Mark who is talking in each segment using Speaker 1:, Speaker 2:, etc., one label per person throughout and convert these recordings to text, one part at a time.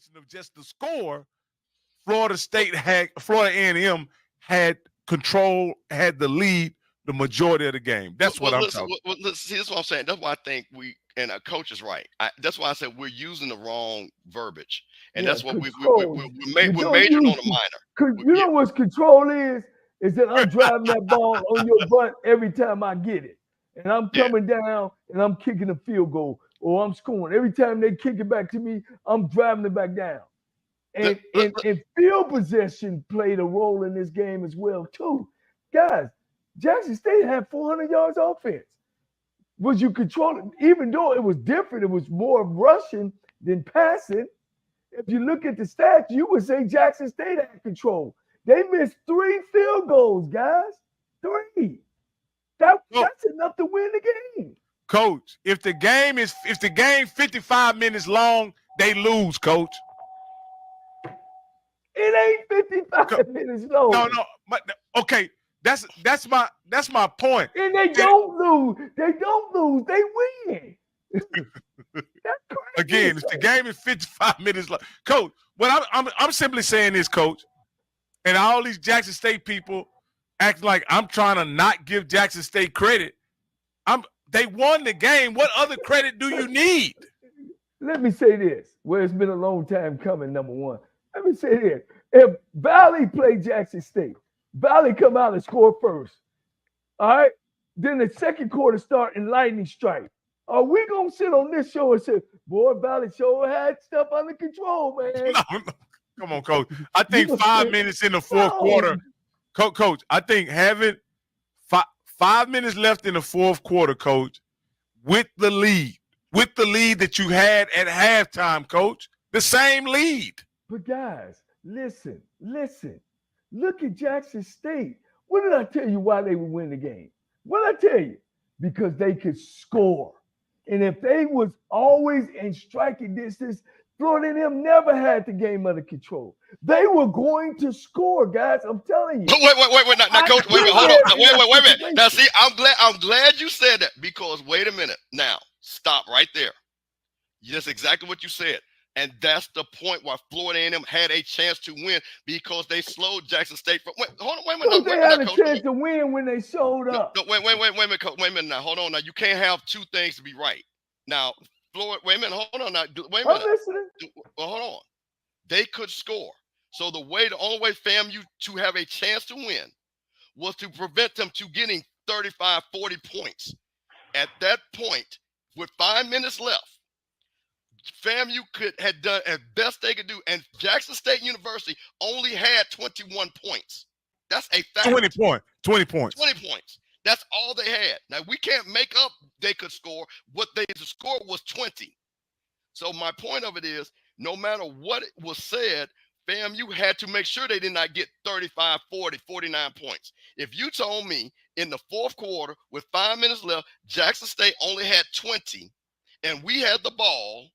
Speaker 1: combination of just the score, Florida A&M had control, had the lead the majority of the game. That's what I'm talking about.
Speaker 2: See, that's what I'm saying. That's why I think and our coach is right. That's why I said we're using the wrong verbiage. And that's what we're majoring on a minor.
Speaker 3: You know what control is? Is that I'm driving that ball on your butt every time I get it. And I'm coming down and I'm kicking a field goal or I'm scoring. Every time they kick it back to me, I'm driving it back down. And field possession played a role in this game as well, too. Guys, Jackson State had 400 yards offense. Was you controlling? Even though it was different, it was more rushing than passing. If you look at the stats, you would say Jackson State had control. They missed 3 field goals, guys. 3. That's enough to win the game.
Speaker 1: Coach, if the game 55 minutes long, they lose, Coach.
Speaker 3: It ain't 55 minutes long.
Speaker 1: No. Okay, that's my point.
Speaker 3: And they don't lose. They win. That's crazy.
Speaker 1: Again, if the game is 55 minutes long, Coach, what I'm simply saying is, Coach, and all these Jackson State people act like I'm trying to not give Jackson State credit. They won the game. What other credit do you need?
Speaker 3: Let me say this. Well, it's been a long time coming, number one. Let me say this. If Valley played Jackson State, Valley come out and score first. All right? Then the second quarter start in lightning strike. Are we going to sit on this show and say, boy, Valley sure had stuff under control, man?
Speaker 1: No. Come on, Coach. I think 5 minutes in the fourth quarter, Coach, I think having 5 minutes left in the fourth quarter, Coach, with the lead that you had at halftime, Coach, the same lead.
Speaker 3: But guys, listen. Look at Jackson State. What did I tell you why they would win the game? What did I tell you? Because they could score. And if they was always in striking distance, Florida A&M never had the game under control. They were going to score, guys. I'm telling you.
Speaker 2: Wait. Now, Coach, wait a minute. Hold on. Wait a minute. Now, see, I'm glad you said that because wait a minute. Now, stop right there. That's exactly what you said. And that's the point why Florida A&M had a chance to win because they slowed Jackson State from. Wait a minute.
Speaker 3: They had a chance to win when they showed up.
Speaker 2: No, wait a minute, Coach. Wait a minute now. Hold on now. You can't have two things to be right. Now, Florida, wait a minute. Hold on now. Wait a minute.
Speaker 3: I'm listening.
Speaker 2: Well, hold on. They could score. So the only way FAMU to have a chance to win was to prevent them to getting 35, 40 points. At that point, with 5 minutes left, FAMU had done as best they could do, and Jackson State University only had 21 points. That's a fact.
Speaker 1: 20 points.
Speaker 2: 20 points. That's all they had. Now, we can't make up they could score. What they scored was 20. So my point of it is, no matter what was said, FAMU had to make sure they did not get 35, 40, 49 points. If you told me in the fourth quarter with 5 minutes left, Jackson State only had 20, and we had the ball,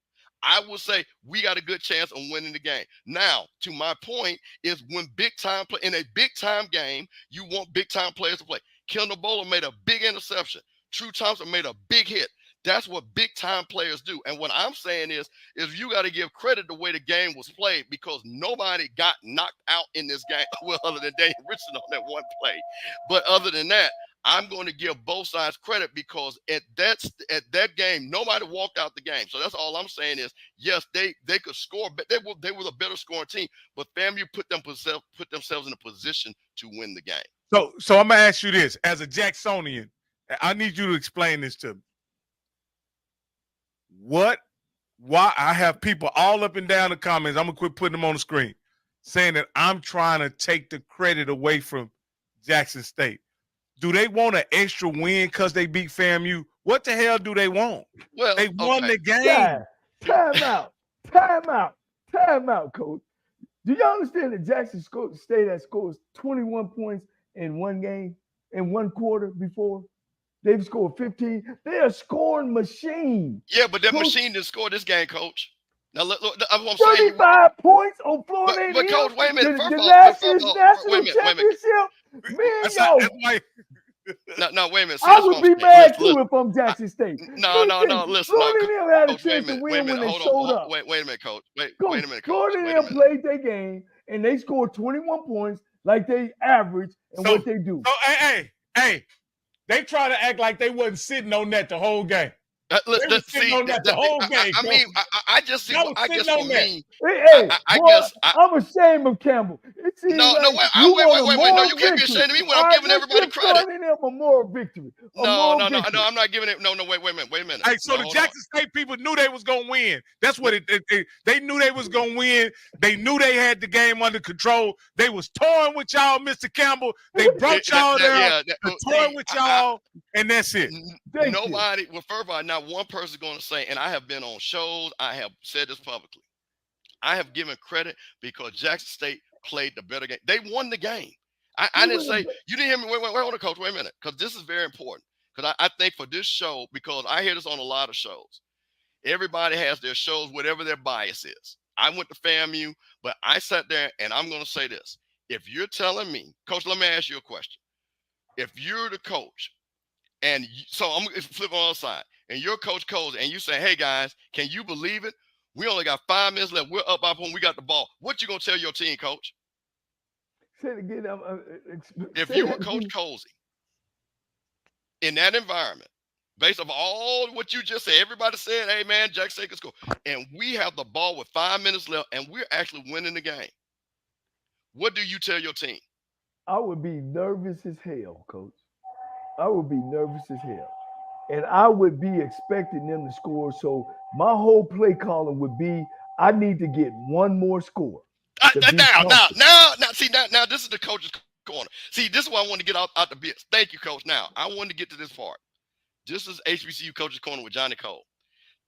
Speaker 2: I would say we got a good chance of winning the game. Now, to my point is when in a big time game, you want big time players to play. Kendall Bowler made a big interception. True Thompson made a big hit. That's what big time players do. And what I'm saying is you got to give credit the way the game was played because nobody got knocked out in this game. Well, other than Daniel Richardson on that one play. But other than that, I'm going to give both sides credit because at that game, nobody walked out the game. So that's all I'm saying is, yes, they could score, but they were a better scoring team. But FAMU put themselves in a position to win the game.
Speaker 1: So I'm gonna ask you this as a Jacksonian, I need you to explain this to me. Why I have people all up and down the comments, I'm gonna quit putting them on the screen, saying that I'm trying to take the credit away from Jackson State. Do they want an extra win because they beat FAMU? What the hell do they want?
Speaker 2: Well,
Speaker 1: they won the game.
Speaker 3: Yeah. Time out, Coach. Do y'all understand that Jackson State has scored 21 points in one game, in one quarter before? They've scored 15. They're a scoring machine.
Speaker 2: Yeah, but that machine didn't score this game, Coach. Now, look, I'm
Speaker 3: 35 points on Florida A&M.
Speaker 2: But Coach, wait a minute.
Speaker 3: The national championship. Man,
Speaker 2: No, wait a minute. See,
Speaker 3: I would be mad too if I'm Jackson State.
Speaker 2: No. Listen,
Speaker 3: Florida A&M had a
Speaker 2: Coach, wait a
Speaker 3: chance to
Speaker 2: minute.
Speaker 3: win when they showed up.
Speaker 2: Wait a minute, Coach. Wait a minute, Coach.
Speaker 3: Florida
Speaker 2: Wait a
Speaker 3: A&M
Speaker 2: minute.
Speaker 3: played their game and they scored 21 points like they average and what they do.
Speaker 1: So hey, they try to act like they wasn't sitting on that the whole game.
Speaker 2: I guess
Speaker 3: I'm ashamed of Campbell. It seems
Speaker 2: wait. No, you can't be ashamed of me when I'm giving everybody credit.
Speaker 3: A moral victory.
Speaker 2: No, I'm not giving it. No, wait a minute.
Speaker 1: Hey, so the Jackson State people knew they was gonna win. That's what they knew they was gonna win. They knew they had the game under control. They was toying with y'all, Mr. Campbell. They brought y'all there, toying with y'all, and that's it.
Speaker 2: Nobody, well, first of all, not one person going to say, and I have been on shows, I have said this publicly. I have given credit because Jackson State played the better game. They won the game. I didn't say, you didn't hear me. Wait, hold on, Coach. Wait a minute. Because this is very important. Because I think for this show, because I hear this on a lot of shows, everybody has their shows, whatever their bias is. I went to FAMU, but I sat there and I'm going to say this. If you're telling me, Coach, let me ask you a question. If you're the coach, and so I'm going to flip on the other side, and your coach calls and you say, hey, guys, can you believe it? We only got 5 minutes left. We're up by when we got the ball. What you going to tell your team, Coach?
Speaker 3: Say it again.
Speaker 2: If you were Coach Colsey in that environment, based on all what you just said, everybody said, hey, man, Jackson State can score. And we have the ball with 5 minutes left, and we're actually winning the game. What do you tell your team?
Speaker 3: I would be nervous as hell, Coach. I would be nervous as hell. And I would be expecting them to score. So my whole play calling would be, I need to get one more score.
Speaker 2: Now, this is the coach's corner. See, this is why I want to get out the bits. Thank you, Coach. Now, I wanted to get to this part. This is HBCU Coach's Corner with Johnnie Cole.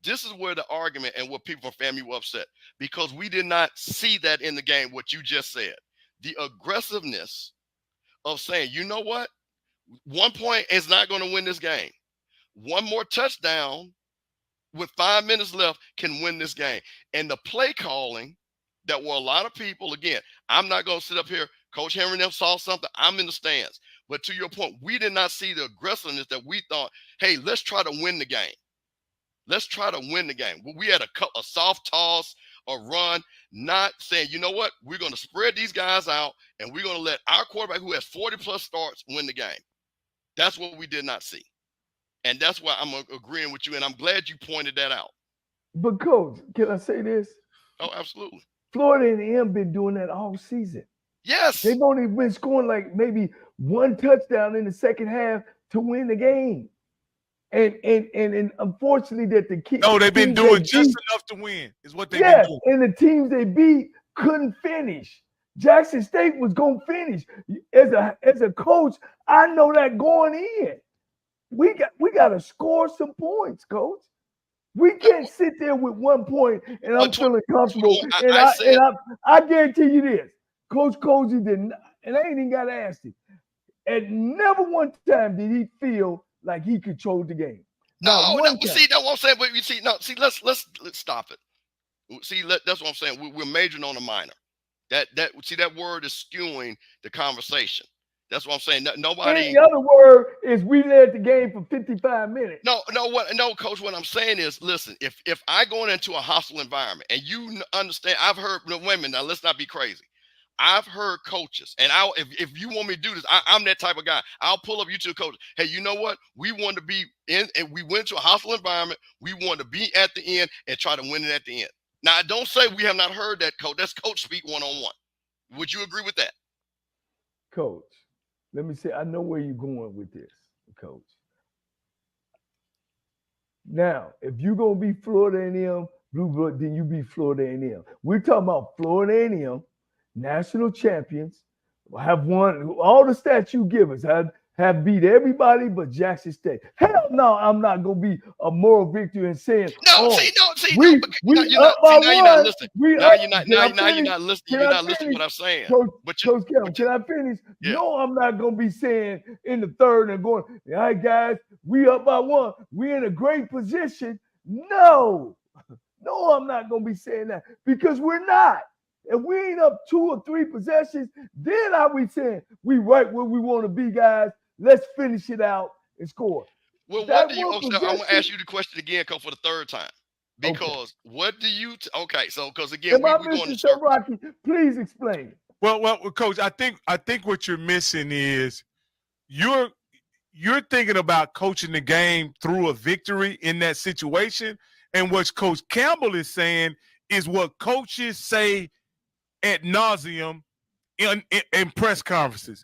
Speaker 2: This is where the argument and what people from FAMU were upset because we did not see that in the game, what you just said. The aggressiveness of saying, you know what? 1 point is not going to win this game. One more touchdown with 5 minutes left can win this game. And the play calling that were a lot of people, again, I'm not going to sit up here. Coach Henry and them saw something. I'm in the stands. But to your point, we did not see the aggressiveness that we thought, hey, let's try to win the game. Let's try to win the game. We had a soft toss, a run, not saying, you know what, we're going to spread these guys out and we're going to let our quarterback who has 40-plus starts win the game. That's what we did not see. And that's why I'm agreeing with you, and I'm glad you pointed that out.
Speaker 3: But, Coach, can I say this?
Speaker 2: Oh, absolutely.
Speaker 3: Florida A&M been doing that all season.
Speaker 2: Yes.
Speaker 3: They've only been scoring like maybe one touchdown in the second half to win the game. And unfortunately that the kids.
Speaker 1: No, they've been doing just enough to win, is what they've been doing.
Speaker 3: And the teams they beat couldn't finish. Jackson State was going to finish. As a coach, I know that going in. We got to score some points, Coach. We can't sit there with 1 point and I'm feeling comfortable. I guarantee you this. Coach Cozy didn't, and I ain't even got to ask him. And never one time did he feel like he controlled the game.
Speaker 2: See, that's what I'm saying. But you see, let's stop it. See, that's what I'm saying. We're majoring on a minor. That word is skewing the conversation. That's what I'm saying. Nobody.
Speaker 3: And the other word is we led the game for 55 minutes.
Speaker 2: No, Coach. What I'm saying is, listen. If I go into a hostile environment, and you understand, I've heard women. Now, let's not be crazy. I've heard coaches, and if you want me to do this, I'm that type of guy. I'll pull up you to a coach. Hey, you know what? We want to be in, and we went to a hostile environment. We want to be at the end and try to win it at the end. Now, don't say we have not heard that, Coach. That's coach speak one-on-one. Would you agree with that?
Speaker 3: Coach, let me say, I know where you're going with this, Coach. Now, if you're going to be Florida A&M, Blue Blood, then you be Florida A&M. We're talking about Florida A&M, national champions, have won all the stats you give us, have beat everybody but Jackson State. Hell no, I'm not going to be a moral victory and saying,
Speaker 2: you're not listening. You're not listening to what I'm saying.
Speaker 3: Coach Kevin, can I finish? Yeah. No, I'm not going to be saying in the third and going, all right, guys, we up by one. We in a great position. No, I'm not going to be saying that because we're not. If we ain't up 2 or 3 possessions, then are we saying we right where we want to be, guys? Let's finish it out and score.
Speaker 2: Well,
Speaker 3: That
Speaker 2: what do you?
Speaker 3: was
Speaker 2: Oh, so I'm gonna
Speaker 3: possession.
Speaker 2: ask you the question again, Coach, for the third time. Because what do you? Okay, so because again,
Speaker 3: Am
Speaker 2: we
Speaker 3: I
Speaker 2: going in
Speaker 3: missing
Speaker 2: circles.
Speaker 3: Rocky? Please explain.
Speaker 1: Well, Coach, I think what you're missing is you're thinking about coaching the game through a victory in that situation, and what Coach Campbell is saying is what coaches say ad nauseum in press conferences.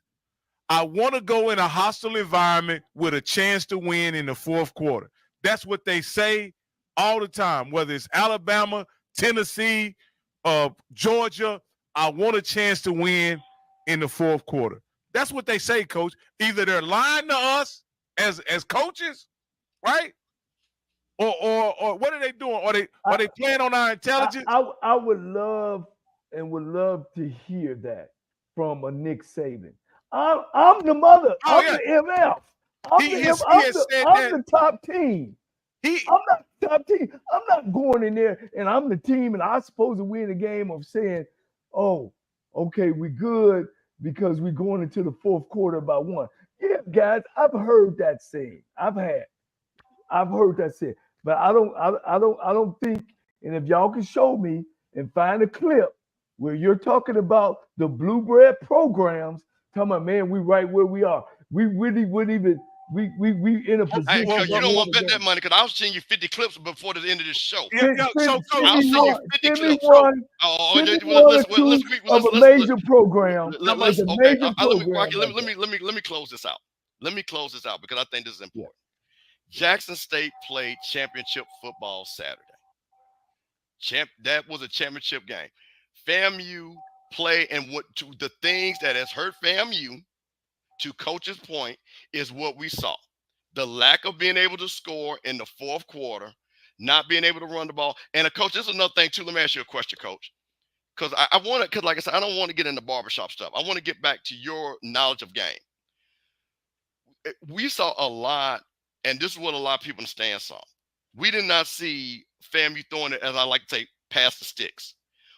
Speaker 1: I want to go in a hostile environment with a chance to win in the fourth quarter. That's what they say all the time, whether it's Alabama, Tennessee, Georgia. I want a chance to win in the fourth quarter. That's what they say, Coach. Either they're lying to us as coaches, right? Or what are they doing? Are they playing on our intelligence?
Speaker 3: I would love to hear that from a Nick Saban. I'm the mother.
Speaker 1: Oh,
Speaker 3: I'm
Speaker 1: yeah.
Speaker 3: the MF. I'm the top team. I'm not the top team. I'm not going in there and I'm the team and I'm supposed to win the game of saying, oh, okay, we good because we're going into the fourth quarter by one. Yeah, guys, I've heard that saying. I've heard that saying. But I don't think, and if y'all can show me and find a clip where you're talking about the blue bread programs, talking about, man, we right where we are. We really wouldn't even we in a position.
Speaker 2: Hey, you don't want to bet that money because I'll send you 50 clips before the end of this show.
Speaker 1: So
Speaker 2: I'll send you 50 clips.
Speaker 3: Of a major program.
Speaker 2: Okay, let me close this out. Let me close this out because I think this is important. Jackson State played championship football Saturday. That was a championship game. FAMU play, and what to the things that has hurt FAMU, to Coach's point, is what we saw. The lack of being able to score in the fourth quarter, not being able to run the ball. And Coach, this is another thing too. Let me ask you a question, Coach. Because I want to, because like I said, I don't want to get into barbershop stuff. I want to get back to your knowledge of game. We saw a lot, and this is what a lot of people in the stands saw. We did not see FAMU throwing it, as I like to say, past the sticks.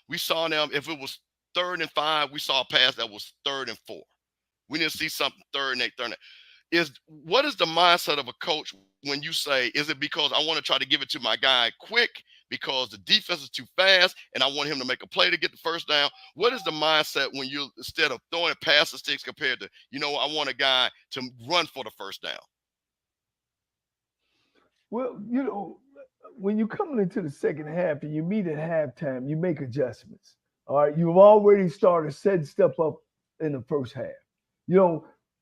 Speaker 2: We saw them, if it was 3rd and 5, we saw a pass that was 3rd and 4. We didn't see something 3rd and 8, 3rd and 8. What is the mindset of a coach when you say, is it because I want to try to give it to my guy quick because the defense is too fast and I want him to make a play to get the first down? What is the mindset when you, instead of throwing it past the sticks, compared to, I want a guy to run for the first down?
Speaker 3: Well, when you're coming into the second half and you meet at halftime, you make adjustments. All right, you've already started setting stuff up in the first half.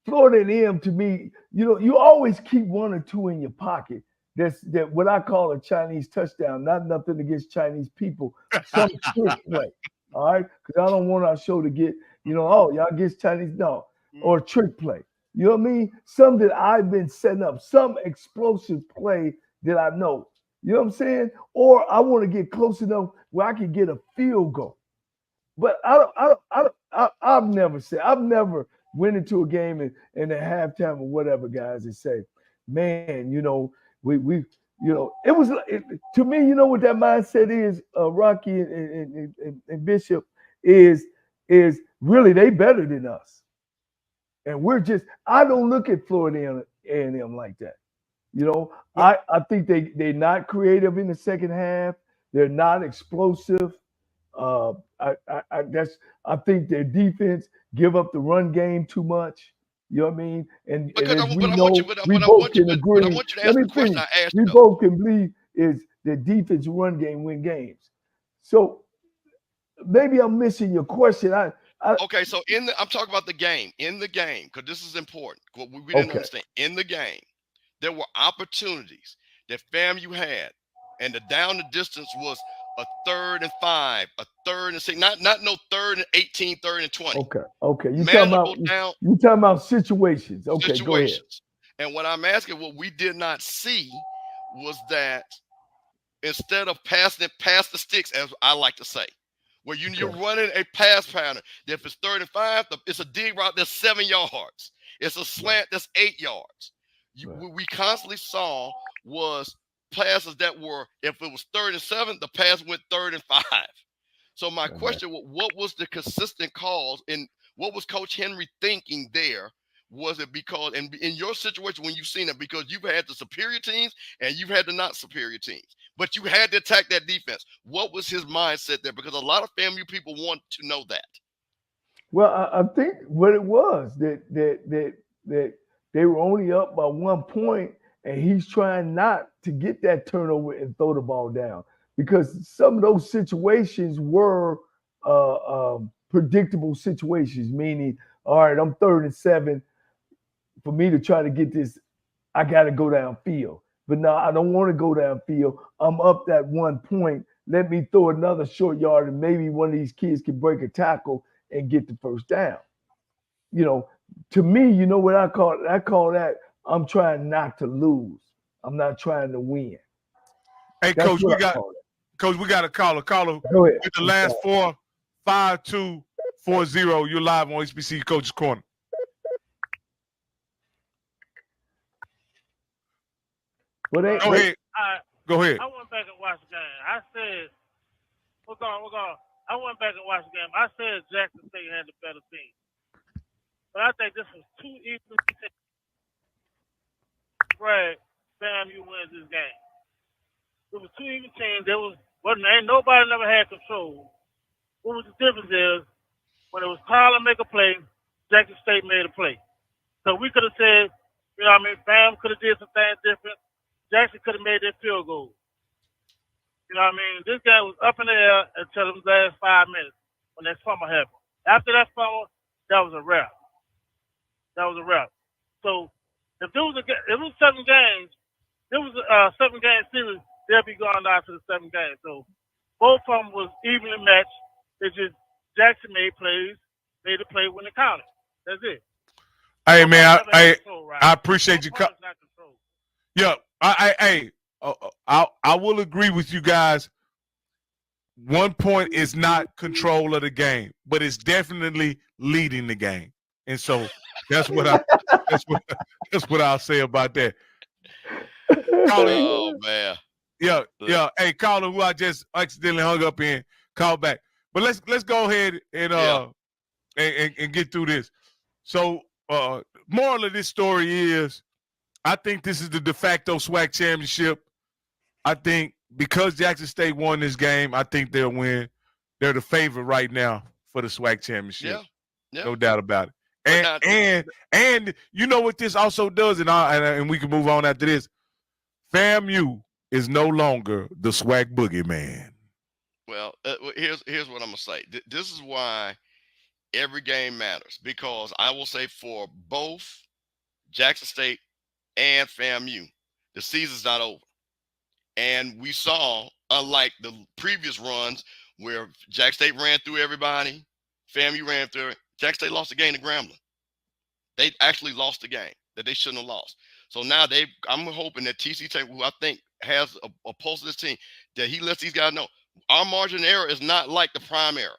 Speaker 3: Florida A&M, to me, you always keep 1 or 2 in your pocket. That what I call a Chinese touchdown. Not nothing against Chinese people. Some trick play. All right, because I don't want our show to get, y'all against Chinese, no, or trick play. You know what I mean? Some that I've been setting up, some explosive play that I know. You know what I'm saying? Or I want to get close enough where I can get a field goal. But I've never went into a game and at halftime or whatever, guys, and say, man, we it was to me, what that mindset is, Rocky and Bishop, is really they better than us. And I don't look at Florida A&M like that. I think they're not creative in the second half. They're not explosive. I think their defense give up the run game too much. You know what I mean? And we both can agree. Let me finish. We both can believe is the defense run game win games. So maybe I'm missing your question.
Speaker 2: Okay, so I'm talking about the game. In the game, because this is important. What we didn't understand. In the game, there were opportunities that FAMU had, and the down the distance was a 3rd and 5, a 3rd and 6, not no 3rd and 18, 3rd and 20.
Speaker 3: Okay. You talking about situations. Okay, situations. Go ahead.
Speaker 2: And what I'm asking, what we did not see was that instead of passing it past the sticks, as I like to say, where you're running a pass pattern. If it's 3rd and 5, it's a dig route that's 7 yards. It's a slant that's 8 yards. What we constantly saw was passes that were, if it was 3rd and 7, the pass went 3rd and 5. So my question was, what was the consistent calls, and what was Coach Henry thinking there was it because, and in your situation when you've seen it, because you've had the superior teams and you've had the not superior teams, but you had to attack that defense. What was his mindset there? Because a lot of FAMU people want to know that.
Speaker 3: Well, I think what it was that they were only up by 1 point, and he's trying not to get that turnover and throw the ball down, because some of those situations were predictable situations, meaning, all right, I'm 3rd and 7. For me to try to get this, I got to go downfield. But no, I don't want to go downfield. I'm up that 1 point. Let me throw another short yard, and maybe one of these kids can break a tackle and get the first down. You know, to me, you know what I call it? I call that I'm trying not to lose. I'm not trying to win.
Speaker 1: Hey,
Speaker 3: That's
Speaker 1: Coach, we got a caller.
Speaker 3: Go ahead.
Speaker 1: With the last 45240. You're live on HBCU Coach's Corner.
Speaker 3: Go ahead.
Speaker 1: Go ahead.
Speaker 4: I went back and watched the game. I said, we're going. I went back and watched the game. I said Jackson State had the better team. But I think this was too easy to Brad, FAMU wins this game. It was two even teams. Ain't nobody never had control. What was the difference is when it was Tyler make a play, Jackson State made a play. So we could have said, you know what I mean, FAM could have did some things different. Jackson could have made that field goal. You know what I mean? This guy was up in the air until the last 5 minutes when that fumble happened. After that fumble, that was a wrap. So if it was 7 games, there was a 7-game series, they'll be going down to the 7 games. So both of them was evenly matched. It's just Jackson made a play when it counted. That's it.
Speaker 1: Hey, man, I appreciate you. Yeah, I will agree with you guys. 1 point is not control of the game, but it's definitely leading the game, and so that's what I'll say about that.
Speaker 2: Oh man,
Speaker 1: yeah. Hey, caller, who I just accidentally hung up in, call back. But let's go ahead and and get through this. So, moral of this story is, I think this is the de facto SWAC championship. I think because Jackson State won this game, I think they'll win. They're the favorite right now for the SWAC championship.
Speaker 2: Yeah.
Speaker 1: No doubt about it. And you know what this also does, and we can move on after this. FAMU is no longer the SWAC boogeyman.
Speaker 2: Well, here's what I'm gonna say. This is why every game matters, because I will say for both Jackson State and FAMU, the season's not over. And we saw, unlike the previous runs where Jackson State ran through everybody, FAMU ran through it, Jackson State lost the game to Grambling. They actually lost the game that they shouldn't have lost. So now I'm hoping that TC Tate, who I think has a pulse of this team, that he lets these guys know our margin of error is not like the prime error.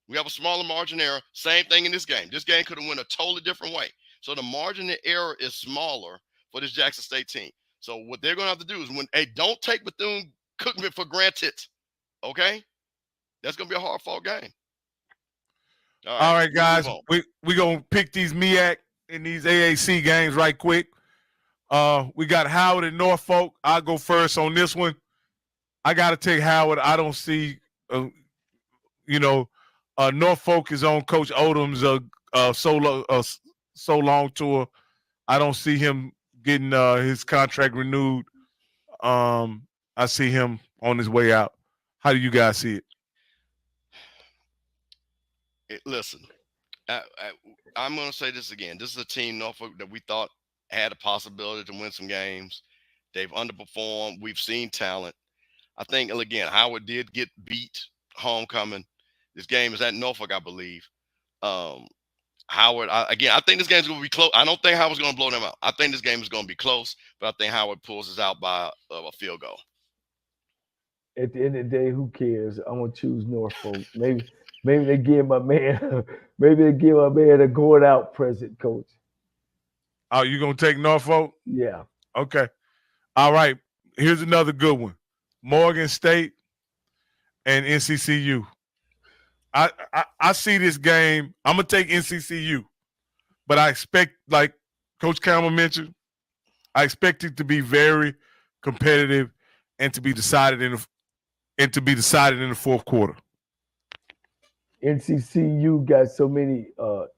Speaker 2: We have a smaller margin of error. Same thing in this game. This game could have went a totally different way. So the margin of error is smaller for this Jackson State team. So what they're going to have to do is don't take Bethune-Cookman for granted, okay? That's going to be a hard-fought game.
Speaker 1: All right, guys, we're going to pick these MEAC and these AAC games right quick. We got Howard and Norfolk. I'll go first on this one. I got to take Howard. I don't see, Norfolk is on Coach Odom's so long tour. I don't see him getting his contract renewed. I see him on his way out. How do you guys see it?
Speaker 2: Listen, I'm going to say this again. This is a team, Norfolk, that we thought had a possibility to win some games. They've underperformed. We've seen talent. I think, again, Howard did get beat homecoming. This game is at Norfolk, I believe. Howard, I think this game's going to be close. I don't think Howard's going to blow them out. I think this game is going to be close, but I think Howard pulls us out by a field goal.
Speaker 3: At the end of the day, who cares? I'm going to choose Norfolk. Maybe they give my man a going out present, Coach.
Speaker 1: Oh, you going to take Norfolk?
Speaker 3: Yeah.
Speaker 1: Okay. All right. Here's another good one. Morgan State and NCCU. I see this game. I'm going to take NCCU, but I expect, like Coach Campbell mentioned, I expect it to be very competitive and to be decided in the fourth quarter.
Speaker 3: NCCU got so many.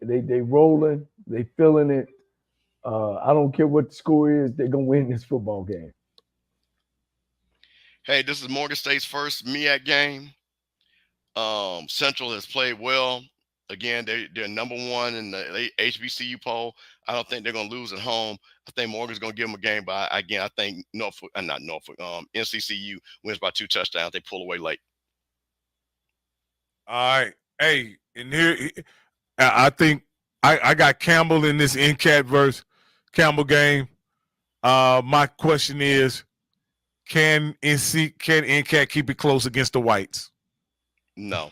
Speaker 3: They rolling. They feeling it. I don't care what the score is. They're gonna win this football game.
Speaker 2: Hey, this is Morgan State's first MEAC game. Central has played well. Again, they're number one in the HBCU poll. I don't think they're going to lose at home. I think Morgan's going to give them a game, but I think NCCU wins by 2 touchdowns. They pull away late.
Speaker 1: All right. Hey, and here, I think I got Campbell in this NCAT versus Campbell game. My question is, can NCAT keep it close against the Whites?
Speaker 2: No.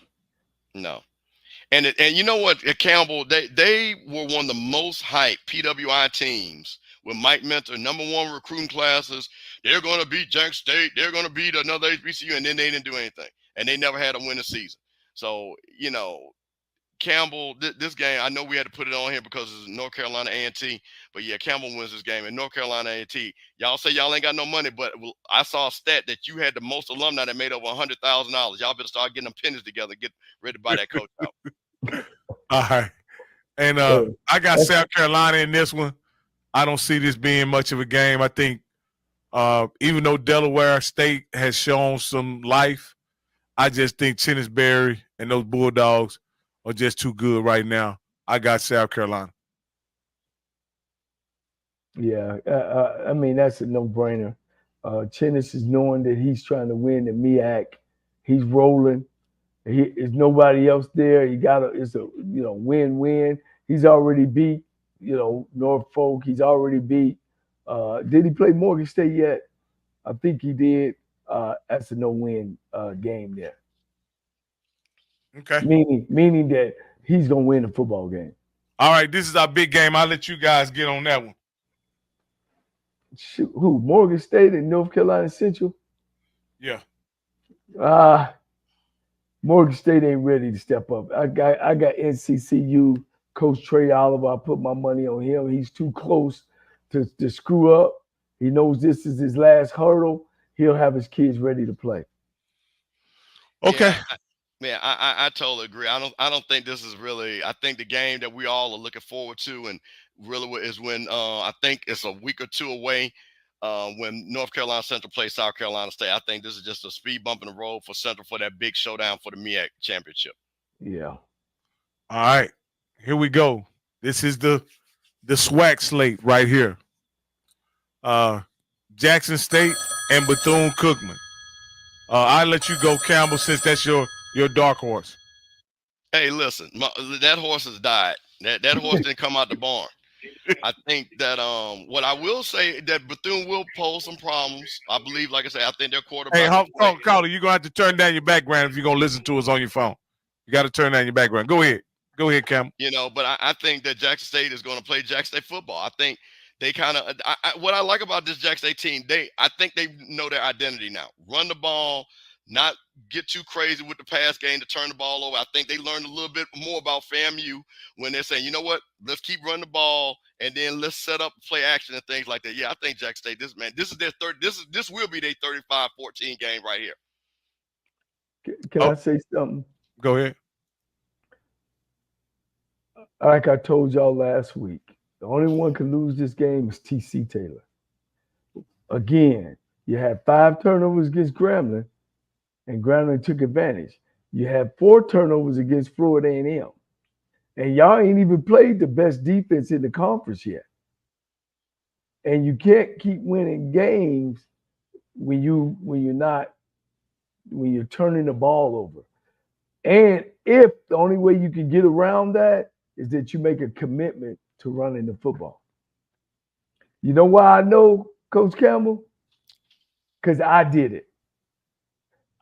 Speaker 2: And you know what, at Campbell, they were one of the most hyped PWI teams with Mike Mentor, #1 recruiting classes. They're going to beat Jackson State. They're going to beat another HBCU, and then they didn't do anything. And they never had a winning season. So, Campbell, this game, I know we had to put it on here because it's North Carolina A&T, but yeah, Campbell wins this game. And North Carolina A&T, y'all say y'all ain't got no money, but I saw a stat that you had the most alumni that made over $100,000. Y'all better start getting them pennies together, get ready to buy that coach out.
Speaker 1: All right. And I got South Carolina in this one. I don't see this being much of a game. I think even though Delaware State has shown some life, I just think Chennisberry and those Bulldogs are just too good right now. I got South Carolina.
Speaker 3: Yeah, I mean, that's a no-brainer. Chennis is knowing that he's trying to win the MEAC. He's rolling. There's nobody else there. It's a win-win. He's already beat Norfolk. He's already beat. Did he play Morgan State yet? I think he did. That's a no-win game there.
Speaker 1: Okay.
Speaker 3: Meaning that he's gonna win the football game.
Speaker 1: All right, this is our big game. I'll let you guys get on that one.
Speaker 3: Shoot, who? Morgan State and North Carolina Central?
Speaker 1: Yeah.
Speaker 3: Morgan State ain't ready to step up. I got NCCU Coach Trey Oliver. I put my money on him. He's too close to screw up. He knows this is his last hurdle. He'll have his kids ready to play.
Speaker 1: Okay.
Speaker 2: Yeah, I totally agree. I don't think this is really. I think the game that we all are looking forward to, and really is when I think it's a week or two away when North Carolina Central plays South Carolina State. I think this is just a speed bump in the road for Central for that big showdown for the MEAC championship.
Speaker 3: Yeah.
Speaker 1: All right, here we go. This is the SWAC slate right here. Jackson State and Bethune-Cookman. I'll let you go, Campbell, since that's your dark horse.
Speaker 2: Hey, listen, that horse has died. That horse didn't come out the barn. I think that what I will say that Bethune will pose some problems. I believe, like I said, I think their quarterback.
Speaker 1: Hey, Carter, you're gonna have to turn down your background if you're gonna listen to us on your phone. You got to turn down your background. Go ahead, Campbell.
Speaker 2: But I think that Jackson State is going to play Jackson State football. I think they kind of. What I like about this Jackson State team, I think they know their identity now. Run the ball. Not get too crazy with the pass game to turn the ball over. I think they learned a little bit more about FAMU when they're saying, you know what, let's keep running the ball and then let's set up play action and things like that. Yeah, I think Jackson State, this is their third. This will be their 35-14 game right here.
Speaker 3: Can I say something?
Speaker 1: Go ahead.
Speaker 3: Like I told y'all last week, the only one can lose this game is TC Taylor. Again, you had 5 turnovers against Grambling. And Grambling took advantage. You had 4 turnovers against Florida A&M. And y'all ain't even played the best defense in the conference yet. And you can't keep winning games when you're turning the ball over. And if the only way you can get around that is that you make a commitment to running the football. You know why I know, Coach Campbell? Because I did it.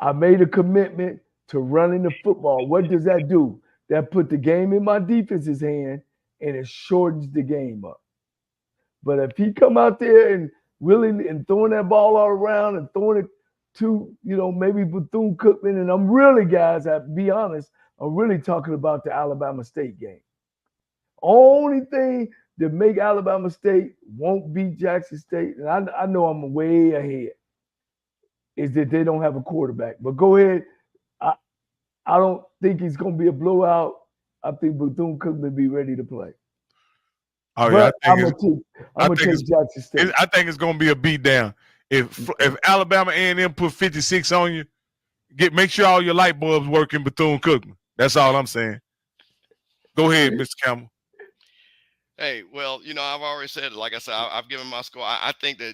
Speaker 3: I made a commitment to running the football. What does that do? That put the game in my defense's hand, and it shortens the game up. But if he come out there and throwing that ball all around and throwing it to, maybe Bethune-Cookman, and I'm really, guys, I'll be honest, I'm really talking about the Alabama State game. Only thing that make Alabama State won't beat Jackson State, and I know I'm way ahead, is that they don't have a quarterback. But go ahead. I don't think it's going to be a blowout. I think Bethune-Cookman be ready to play.
Speaker 1: Oh,
Speaker 3: but
Speaker 1: yeah,
Speaker 3: I'm gonna take Jackson State.
Speaker 1: I think it's going to be a beatdown. If Alabama A&M put 56 on you, make sure all your light bulbs work in Bethune-Cookman. That's all I'm saying. Go ahead, Mr. Campbell.
Speaker 2: Hey, well, I've already said it. Like I said, I've given my score. I think that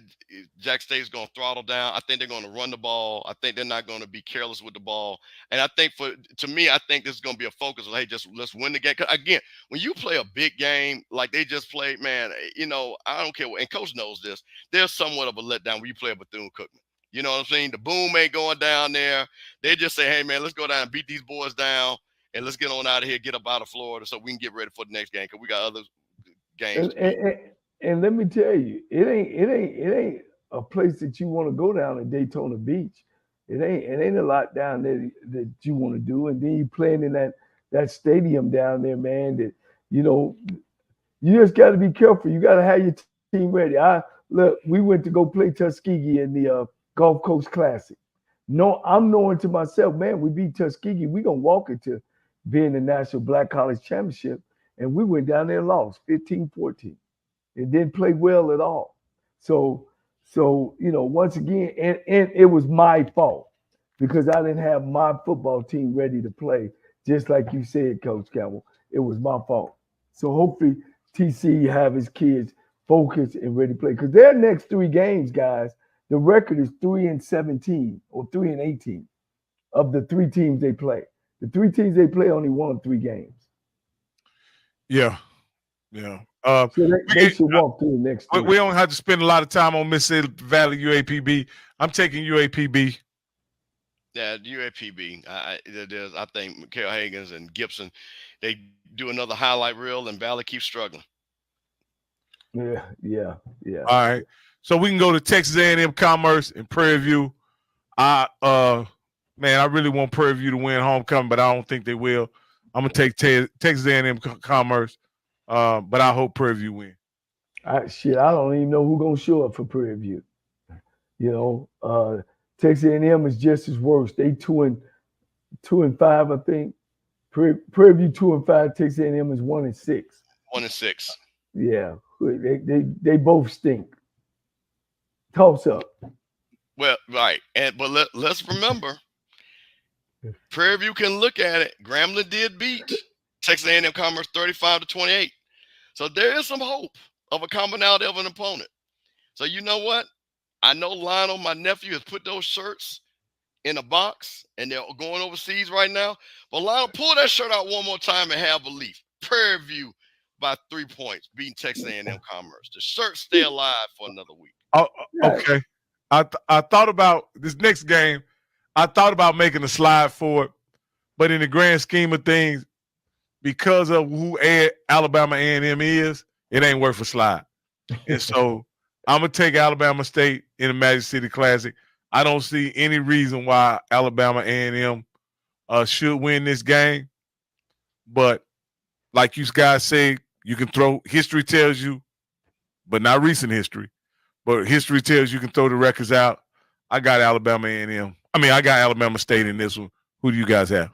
Speaker 2: Jack State is going to throttle down. I think they're going to run the ball. I think they're not going to be careless with the ball. And I think to me, I think this is going to be a focus of, hey, just let's win the game. 'Cause again, when you play a big game like they just played, man, I don't care what, and Coach knows this, there's somewhat of a letdown when you play a Bethune-Cookman. You know what I'm saying? The boom ain't going down there. They just say, hey, man, let's go down and beat these boys down, and let's get on out of here, get up out of Florida so we can get ready for the next game because we got other games.
Speaker 3: And let me tell you, it ain't a place that you want to go down in Daytona Beach. It ain't a lot down there that you want to do. And then you playing in that stadium down there, man, that you just got to be careful. You got to have your team ready. We went to go play Tuskegee in the Gulf Coast Classic. No, I'm knowing to myself, man, we beat Tuskegee. We're going to walk into being the National Black College Championship. And we went down there and lost 15-14. It didn't play well at all. So once again, and it was my fault because I didn't have my football team ready to play. Just like you said, Coach Campbell, it was my fault. So hopefully TC have his kids focused and ready to play. Because their next 3 games, guys, the record is 3-17 or 3-18 of the 3 teams they play. The 3 teams they play only won 3 games.
Speaker 1: Yeah.
Speaker 3: So they should walk through the next 3.
Speaker 1: We don't have to spend a lot of time on Mississippi Valley UAPB. I'm taking UAPB.
Speaker 2: Yeah, UAPB. I think Mikael Hagens and Gibson, they do another highlight reel, and Valley keeps struggling.
Speaker 3: Yeah.
Speaker 1: All right. So we can go to Texas A&M Commerce and Prairie View. I really want Prairie View to win homecoming, but I don't think they will. I'm gonna take Texas A&M Commerce, but I hope Prairie View win.
Speaker 3: I don't even know who's gonna show up for Prairie View. Texas A&M is just as worse. They 2-5, I think. Prairie View 2-5. Texas A&M is 1-6.
Speaker 2: 1-6.
Speaker 3: Yeah, they both stink. Toss up.
Speaker 2: Well, right, but let's remember, Prairie View can look at it. Grambling did beat Texas A&M Commerce 35-28. So there is some hope of a commonality of an opponent. So you know what? I know Lionel, my nephew, has put those shirts in a box, and they're going overseas right now. But Lionel, pull that shirt out one more time and have belief. Prairie View by 3 points, beating Texas A&M Commerce. The shirts stay alive for another week.
Speaker 1: Oh, okay. I thought about this next game. I thought about making a slide for it, but in the grand scheme of things, because of who Alabama A&M is, it ain't worth a slide. And so I'm going to take Alabama State in the Magic City Classic. I don't see any reason why Alabama A&M should win this game. But like you guys say, you can throw – history tells you, but not recent history. But history tells you can throw the records out. I got Alabama A&M. I got Alabama State in this one. Who do you guys have?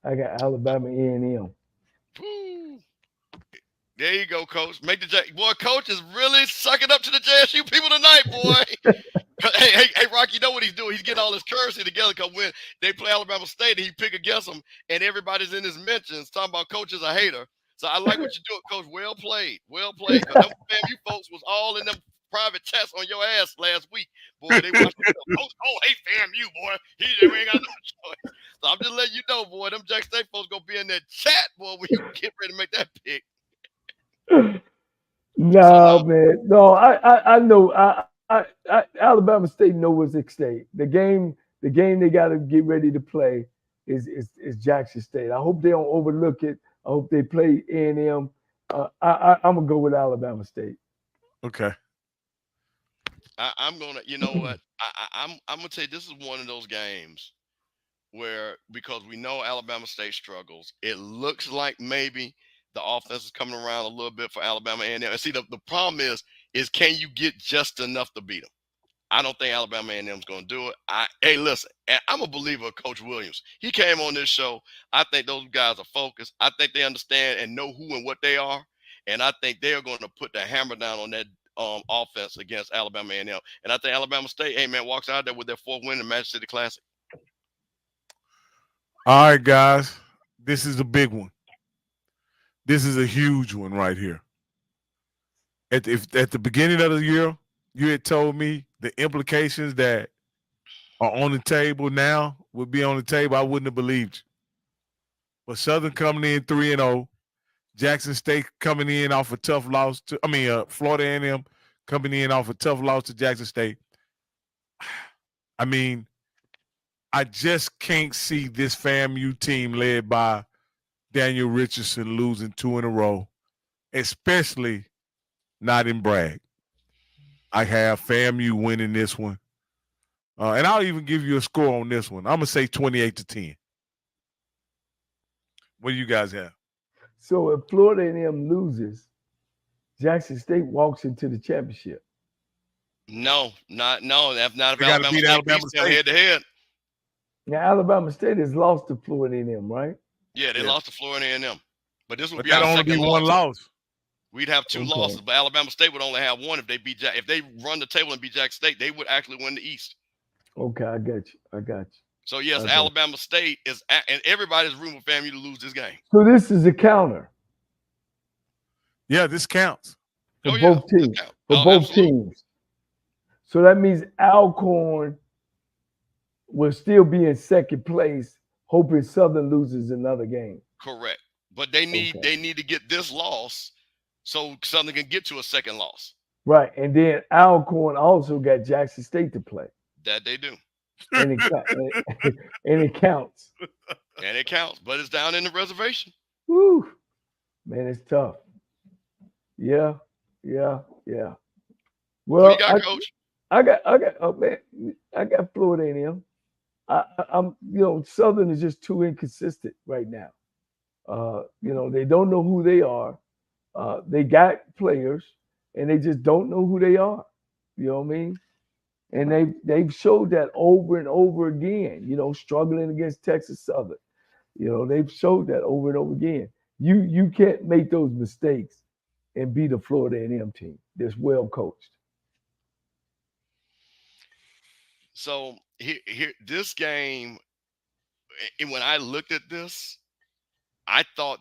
Speaker 3: I got Alabama A&M.
Speaker 2: There you go, Coach. Coach is really sucking up to the JSU people tonight, boy. hey, Rock, you know what he's doing? He's getting all his currency together because when they play Alabama State, he pick against them, and everybody's in his mentions talking about Coach is a hater. So I like what you're doing, Coach. Well played. Well played. Because them FAMU folks was all in them private chats on your ass last week. Boy, they watched Coach, hey, FAMU, boy. He ain't got no choice. So I'm just letting you know, boy, them Jack State folks going to be in that chat, boy, when you get ready to make that pick.
Speaker 3: No, man. No, I know. I Alabama State know what's at stake. The game they got to get ready to play is Jackson State. I hope they don't overlook it. I hope they play A&M. I'm gonna go with Alabama State.
Speaker 1: Okay.
Speaker 2: I'm gonna. You know what? I'm gonna say this is one of those games where, because we know Alabama State struggles, it looks like maybe The offense is coming around a little bit for Alabama A&M. And see, the problem is can you get just enough to beat them? I don't think Alabama A&M is going to do it. Hey, listen, I'm a believer of Coach Williams. He came on this show. I think those guys are focused. I think they understand and know who and what they are. And I think they're going to put the hammer down on that offense against Alabama A&M. And I think Alabama State, hey, man, walks out there with their 4th win in the Magic City Classic.
Speaker 1: All right, guys. This is a big one. This is a huge one right here. At the beginning of the year, you had told me the implications that are on the table now would be on the table. I wouldn't have believed you. But Southern coming in 3-0, Jackson State coming in off a tough loss to, Florida A&M coming in off a tough loss to Jackson State. I mean, I just can't see this FAMU team led by Daniel Richardson losing 2 in a row, especially not in Bragg. I have FAMU winning this one. And I'll even give you a score on this one. I'm going to say 28-10. What do you guys have?
Speaker 3: So if Florida A&M loses, Jackson State walks into the championship.
Speaker 2: No. That's not if
Speaker 1: Alabama State
Speaker 2: head-to-head.
Speaker 3: Now, Alabama State has lost to Florida A&M, right?
Speaker 2: Yeah, they lost to Florida A&M. But this would be
Speaker 1: our
Speaker 2: our
Speaker 1: second
Speaker 2: second
Speaker 1: one loss.
Speaker 2: We'd have 2 losses, but Alabama State would only have 1 if they beat If they run the table and beat Jackson State, they would actually win the East.
Speaker 3: Okay, I got you.
Speaker 2: So, yes, Alabama State is – and everybody's rooting for FAMU to lose this game.
Speaker 3: So this is a counter.
Speaker 1: Yeah, this counts.
Speaker 3: For both teams. For both teams. So that means Alcorn will still be in second place, hoping Southern loses another game.
Speaker 2: Correct. But they need to get this loss so Southern can get to a second loss.
Speaker 3: Right. And then Alcorn also got Jackson State to play.
Speaker 2: That they do.
Speaker 3: And it counts.
Speaker 2: And it counts, but it's down in the reservation.
Speaker 3: Woo. Man, it's tough. Yeah. Well,
Speaker 2: what you got, Coach?
Speaker 3: I got Florida A&M. I'm Southern is just too inconsistent right now. They don't know who they are. They got players, and they just don't know who they are. You know what I mean? And they've showed that over and over again. Struggling against Texas Southern. They've showed that over and over again. You can't make those mistakes and beat a Florida A&M team that's well coached.
Speaker 2: So here, this game, and when I looked at this, I thought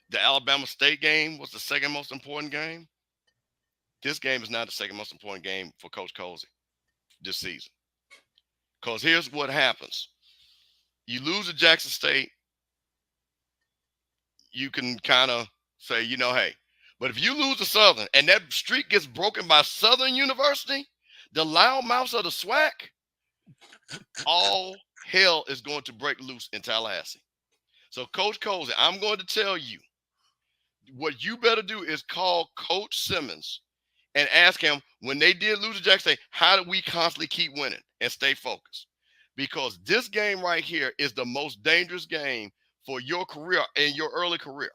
Speaker 2: the Alabama State game was the second most important game. This game is not the second most important game for Coach Colsey this season. Because here's what happens. You lose to Jackson State, you can kind of say, hey. But if you lose to Southern and that streak gets broken by Southern University, the loudmouths of the SWAC, all hell is going to break loose in Tallahassee. So, Coach Colsey, I'm going to tell you, what you better do is call Coach Simmons and ask him, when they did lose to Jackson State, how do we constantly keep winning and stay focused? Because this game right here is the most dangerous game for your career and your early career.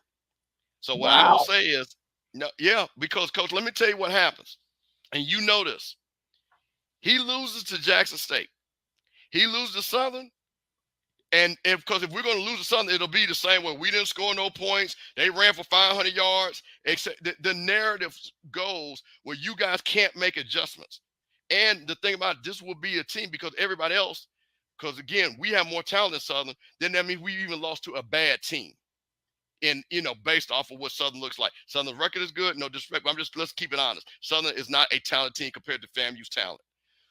Speaker 2: So what I will say is, because, Coach, let me tell you what happens. And you know this. He loses to Jackson State. He loses to Southern. And because if we're going to lose to Southern, it'll be the same way. We didn't score no points. They ran for 500 yards. Except the narrative goes where you guys can't make adjustments. And the thing about it, this will be a team because everybody else, because, again, we have more talent than Southern, then that means we even lost to a bad team. And, based off of what Southern looks like. Southern's record is good. No disrespect. But let's keep it honest. Southern is not a talented team compared to FAMU's talent.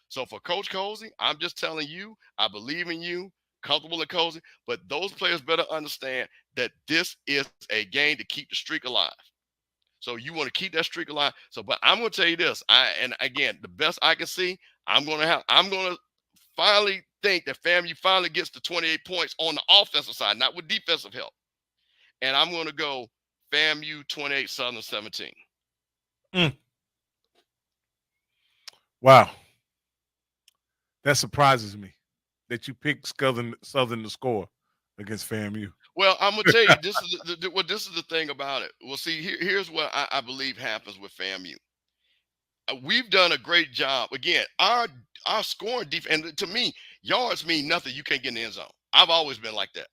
Speaker 2: So for Coach Colsey, I'm just telling you, I believe in you, comfortable in Colsey, but those players better understand that this is a game to keep the streak alive. So you want to keep that streak alive. But I'm going to tell you this. And again, the best I can see, I'm going to finally think that FAMU finally gets to 28 points on the offensive side, not with defensive help. And I'm going to go FAMU 28, Southern 17.
Speaker 1: Wow. That surprises me that you picked Southern to score against FAMU.
Speaker 2: Well, I'm gonna tell you, this is this is the thing about it. Well, see, here's what I believe happens with FAMU. We've done a great job. Again, our scoring defense, and to me, yards mean nothing. You can't get in the end zone. I've always been like that.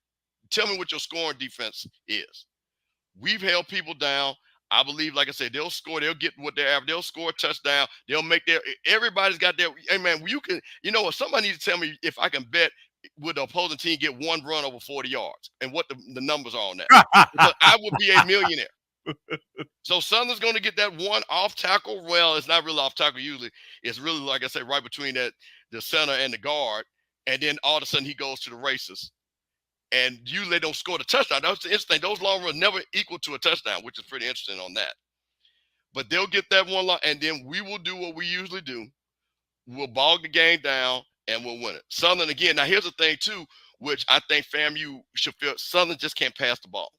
Speaker 2: Tell me what your scoring defense is. We've held people down. I believe, like I said, they'll score. They'll get what they're average. They'll score a touchdown. They'll make their. Everybody's got their. Hey man, you can. You know what? Somebody needs to tell me if I can bet would the opposing team get one run over 40 yards and what the numbers are on that. Because I would be a millionaire. So Southern's going to get that one off tackle. Well, it's not really off tackle usually. It's really, like I said, right between the center and the guard. And then all of a sudden he goes to the races. And usually they don't score the touchdown. That's the interesting. Those long runs never equal to a touchdown, which is pretty interesting on that. But they'll get that one long, and then we will do what we usually do. We'll bog the game down, and we'll win it. Southern, again, now here's the thing, too, which I think FAMU should feel. Southern just can't pass the ball.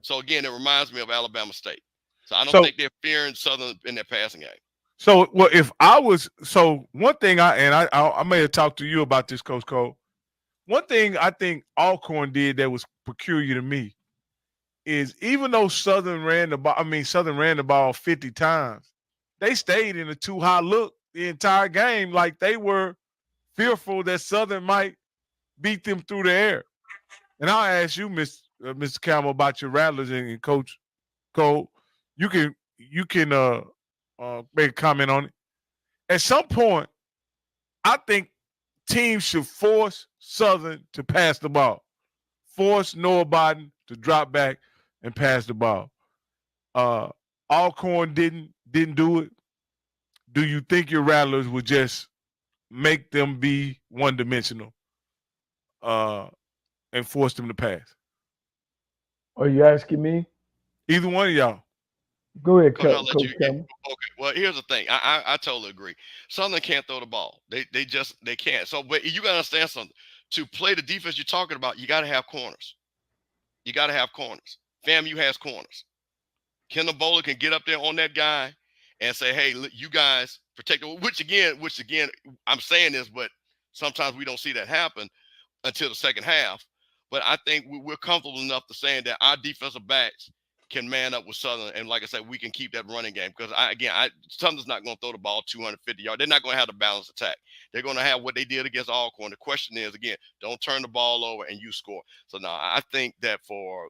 Speaker 2: So, again, it reminds me of Alabama State. So, I don't think they're fearing Southern in their passing game.
Speaker 1: So, well, if I was – so, one thing I may have talked to you about this, Coach Cole. One thing I think Alcorn did that was peculiar to me is even though Southern ran the ball 50 times, they stayed in a too high look the entire game, like they were fearful that Southern might beat them through the air. And I'll ask you, Mr. Campbell, about your Rattlers and Coach Cole. You can make a comment on it. At some point, I think teams should force Southern to pass the ball. Force Noah Biden to drop back and pass the ball. Alcorn didn't do it. Do you think your Rattlers would just make them be one-dimensional and force them to pass?
Speaker 3: Are you asking me?
Speaker 1: Either one of y'all.
Speaker 3: Go ahead,
Speaker 2: Coach
Speaker 3: Coach Campbell.
Speaker 2: Okay. Well, here's the thing. I totally agree. Southern can't throw the ball. They can't. So, but you got to understand something. To play the defense you're talking about, you got to have corners. You got to have corners. FAMU has corners. Kendall Bowler can get up there on that guy and say, "Hey, look, you guys protect." Which again, I'm saying this, but sometimes we don't see that happen until the second half. But I think we're comfortable enough to saying that our defensive backs can man up with Southern, and like I said, we can keep that running game because Southern's not going to throw the ball 250 yards. They're not going to have the balanced attack. They're going to have what they did against Alcorn. The question is, again, don't turn the ball over and you score. So now I think that for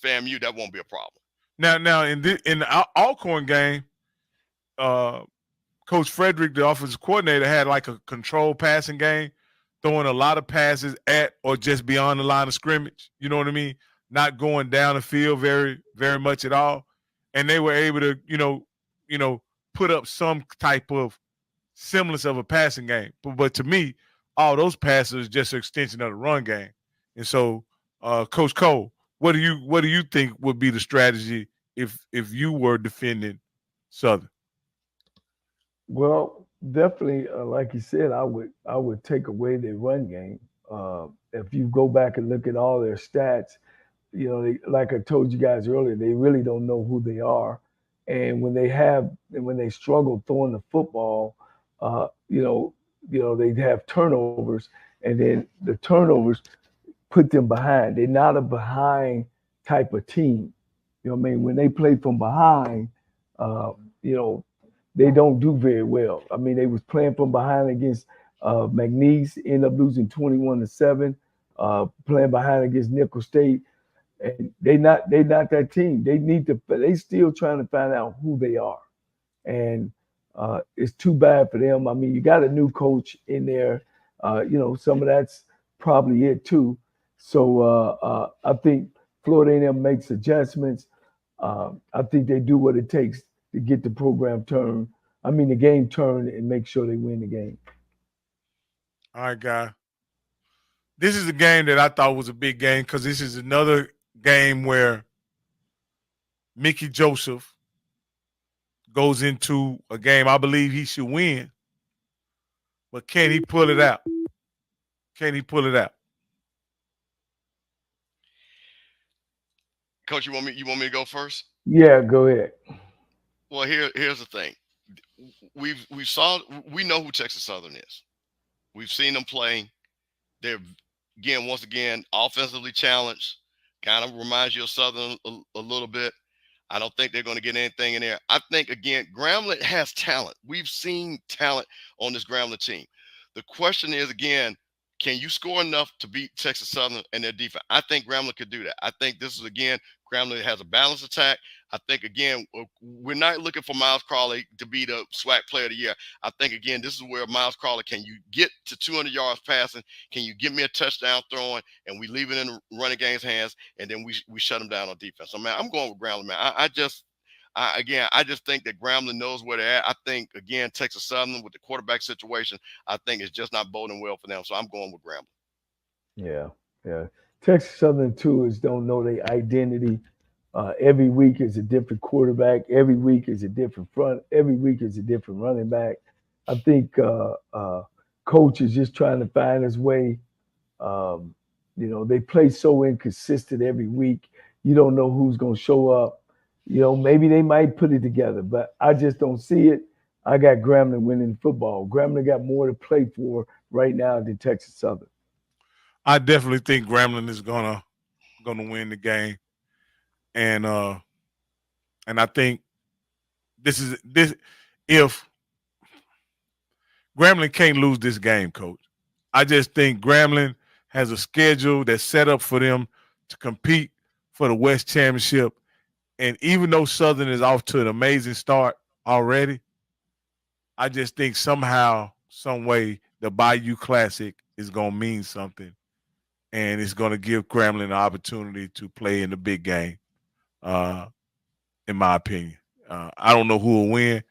Speaker 2: FAMU, that won't be a problem.
Speaker 1: Now in the Alcorn game, Coach Frederick, the offensive coordinator, had like a controlled passing game, throwing a lot of passes at or just beyond the line of scrimmage. You know what I mean? Not going down the field very, very much at all. And they were able to, put up some type of semblance of a passing game. But to me, all those passes are just an extension of the run game. And so, Coach Cole, what do you think would be the strategy if you were defending Southern?
Speaker 3: Well, definitely, like you said, I would take away their run game. If you go back and look at all their stats, like I told you guys earlier, they really don't know who they are, and when they struggle throwing the football, they have turnovers, and then the turnovers put them behind. They're not a behind type of team. You know what I mean? When they play from behind, they don't do very well. I mean, they was playing from behind against McNeese, end up losing 21-7. Playing behind against Nickel State. And they not that team. They still trying to find out who they are. And it's too bad for them. I mean, you got a new coach in there. Some of that's probably it too. So I think Florida A&M makes adjustments. I think they do what it takes to get the game turned and make sure they win the game.
Speaker 1: All right, guy. This is a game that I thought was a big game because this is another game where Mickey Joseph goes into a game I believe he should win, but can he pull it out?
Speaker 2: Coach, you want me to go first?
Speaker 3: Yeah, go ahead.
Speaker 2: Well, here's the thing. We know who Texas Southern is. We've seen them play. They're once again offensively challenged. kind of reminds you of Southern a little bit. I don't think they're going to get anything in there. I think, again, Grambling has talent. We've seen talent on this Grambling team. The question is, again, can you score enough to beat Texas Southern and their defense? I think Grambling could do that. I think this is, again, Grambling has a balanced attack. I think, again, we're not looking for Miles Crawley to be the SWAC player of the year. I think, again, this is where Miles Crawley, can you get to 200 yards passing? Can you give me a touchdown throwing? And we leave it in the running game's hands, and then we shut them down on defense. So, man, I'm going with Grambling, man. I just think that Grambling knows where they're at. I think, again, Texas Southern with the quarterback situation, I think it's just not boding well for them. So I'm going with Grambling.
Speaker 3: Yeah. Texas Southern, too, don't know their identity. Every week is a different quarterback. Every week is a different front. Every week is a different running back. I think coach is just trying to find his way. They play so inconsistent every week. You don't know who's going to show up. Maybe they might put it together, but I just don't see it. I got Grambling winning football. Grambling got more to play for right now than Texas Southern.
Speaker 1: I definitely think Grambling is gonna win the game, and I think this if Grambling can't lose this game, Coach. I just think Grambling has a schedule that's set up for them to compete for the West Championship. And even though Southern is off to an amazing start already, I just think somehow, some way, the Bayou Classic is going to mean something. And it's going to give Grambling an opportunity to play in the big game, in my opinion. I don't know who will win,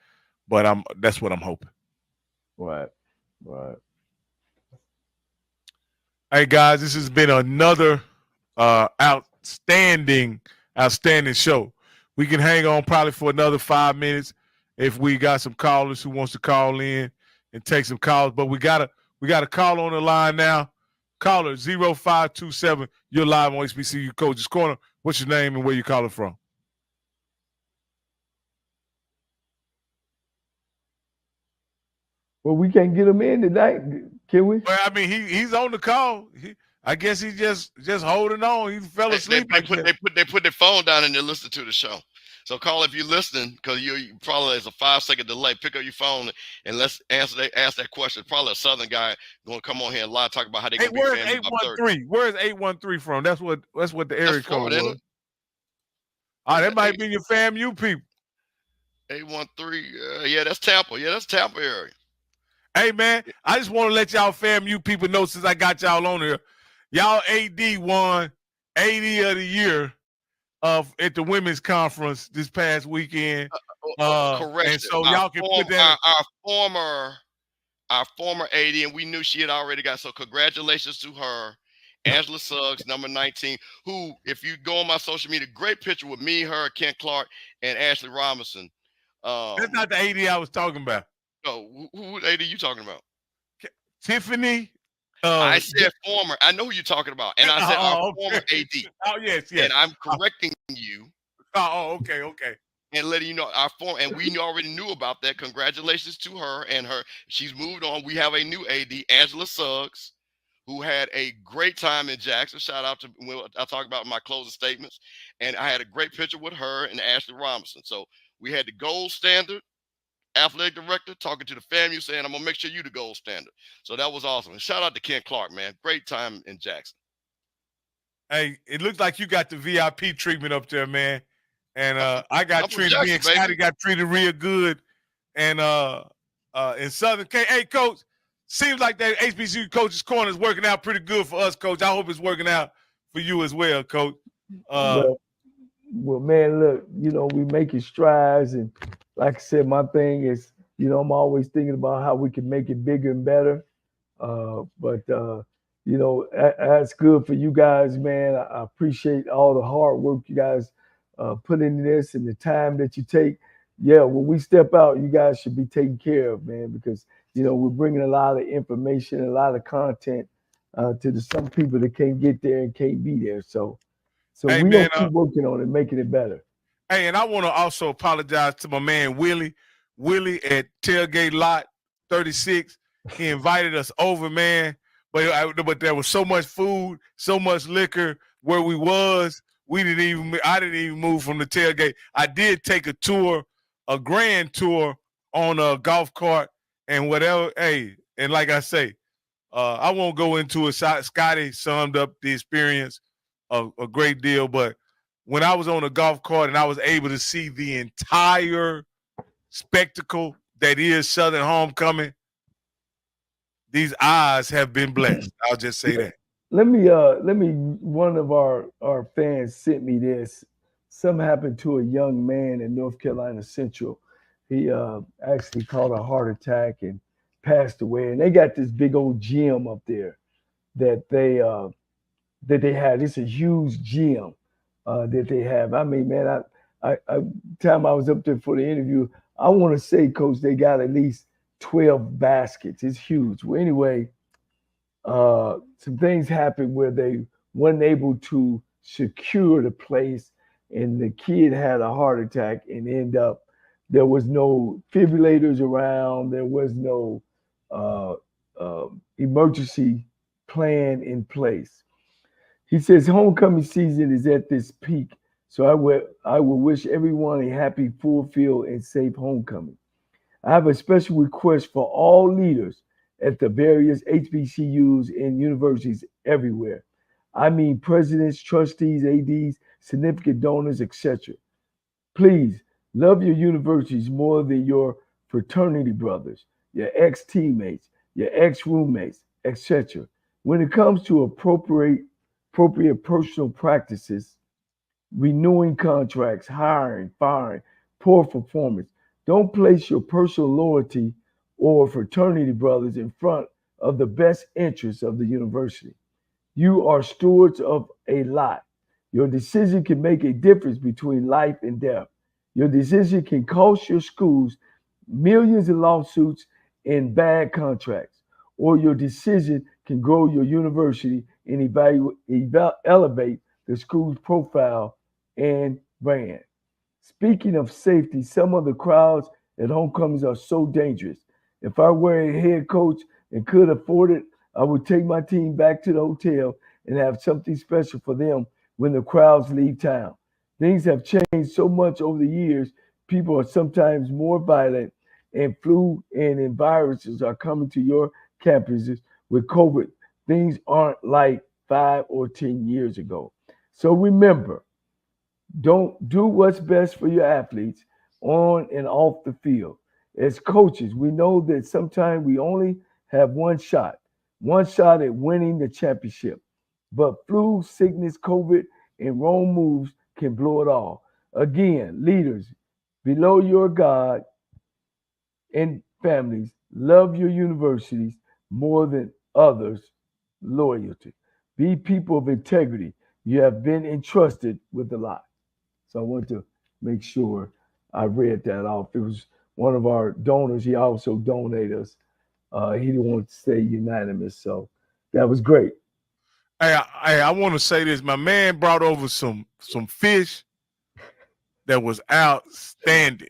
Speaker 1: but that's what I'm hoping.
Speaker 3: Right.
Speaker 1: Hey, guys, this has been another outstanding show. We can hang on probably for another 5 minutes if we got some callers who wants to call in and take some calls. But we got a call on the line now. Caller 0527. You're live on HBCU Coach's Corner. What's your name and where you calling from?
Speaker 3: Well, we can't get him in tonight, can we?
Speaker 1: Well, I mean, he's on the call. I guess he's just holding on. He fell asleep.
Speaker 2: They put their phone down and they're listening to the show. So call if you're listening, because you probably there's a 5-second delay. Pick up your phone and let's ask that question. Probably a Southern guy going to come on here and live talk about how they can be
Speaker 1: where's 813? Where's 813 from? That's what the area code was. That might be your FAMU people.
Speaker 2: 813. Yeah, that's Tampa. Yeah, that's Tampa area.
Speaker 1: Hey, man, I just want to let y'all FAMU people know, since I got y'all on here, y'all AD won 80 of the year at the women's conference this past weekend.
Speaker 2: Correct.
Speaker 1: And so y'all can put that.
Speaker 2: Our former AD, and we knew she had already got. So congratulations to her, Angela Suggs, number 19. Who, if you go on my social media, great picture with me, her, Ken Clark, and Ashley Robinson.
Speaker 1: That's not the AD I was talking about.
Speaker 2: Oh, who AD you talking about?
Speaker 1: Tiffany.
Speaker 2: I said former. I know who you're talking about, and I said our former AD.
Speaker 1: Oh yes.
Speaker 2: And I'm correcting you.
Speaker 1: Okay.
Speaker 2: And letting you know our former, and we already knew about that. Congratulations to her and her. She's moved on. We have a new AD, Angela Suggs, who had a great time in Jackson. Shout out to when I talk about my closing statements, and I had a great picture with her and Ashley Robinson. So we had the gold standard athletic director talking to the FAMU saying, I'm going to make sure you the gold standard. So that was awesome. And shout out to Ken Clark, man. Great time in Jackson.
Speaker 1: Hey, it looks like you got the VIP treatment up there, man. And I got treated, me and Scotty got treated real good. And in Southern hey, Coach, seems like that HBCU Coach's Corner is working out pretty good for us, Coach. I hope it's working out for you as well, Coach.
Speaker 3: Well, man, look, we making strides, and like I said, my thing is, I'm always thinking about how we can make it bigger and better. But that's good for you guys, man. I appreciate all the hard work you guys put into this and the time that you take. Yeah, when we step out, you guys should be taken care of, man, because, we're bringing a lot of information, a lot of content to some people that can't get there and can't be there. So hey, we keep working on it, making it better.
Speaker 1: Hey, and I want to also apologize to my man Willie at Tailgate Lot 36. He invited us over, man, but there was so much food, so much liquor. where we was, I didn't even move from the tailgate. I did take a tour, a grand tour on a golf cart and whatever. Hey, and like I say, I won't go into it. Scotty summed up the experience a great deal, but when I was on a golf cart and I was able to see the entire spectacle that is Southern homecoming, these eyes have been blessed. I'll just say that.
Speaker 3: Let me one of our fans sent me this. Something happened to a young man in North Carolina Central. He actually caught a heart attack and passed away. And they got this big old gym up there that they had. It's a huge gym that they have. I mean, man, time I was up there for the interview, I want to say, Coach, they got at least 12 baskets. It's huge. Well, anyway, some things happened where they weren't able to secure the place, and the kid had a heart attack and ended up, there was no defibrillators around, there was no emergency plan in place. He says homecoming season is at this peak, so I will wish everyone a happy, fulfilled, and safe homecoming. I have a special request for all leaders at the various HBCUs and universities everywhere. I mean presidents, trustees, ADs, significant donors, etc. Please love your universities more than your fraternity brothers, your ex-teammates, your ex-roommates, etc. When it comes to appropriate personal practices, renewing contracts, hiring, firing, poor performance, don't place your personal loyalty or fraternity brothers in front of the best interests of the university. You are stewards of a lot. Your decision can make a difference between life and death. Your decision can cost your schools millions in lawsuits and bad contracts, or your decision can grow your university and elevate the school's profile and brand. Speaking of safety, some of the crowds at homecomings are so dangerous. If I were a head coach and could afford it, I would take my team back to the hotel and have something special for them when the crowds leave town. Things have changed so much over the years. People are sometimes more violent, and flu and viruses are coming to your campuses with COVID. Things aren't like 5 or 10 years ago. So remember, don't do what's best for your athletes on and off the field. As coaches, we know that sometimes we only have one shot at winning the championship. But flu, sickness, COVID, and wrong moves can blow it all. Again, leaders, below your God and families, love your universities more than others' loyalty. Be people of integrity. You have been entrusted with a lot. So I want to make sure I read that off. It was one of our donors. He also donated us. He didn't want to stay unanimous, so that was great.
Speaker 1: Hey, I want to say this. My man brought over some fish that was outstanding.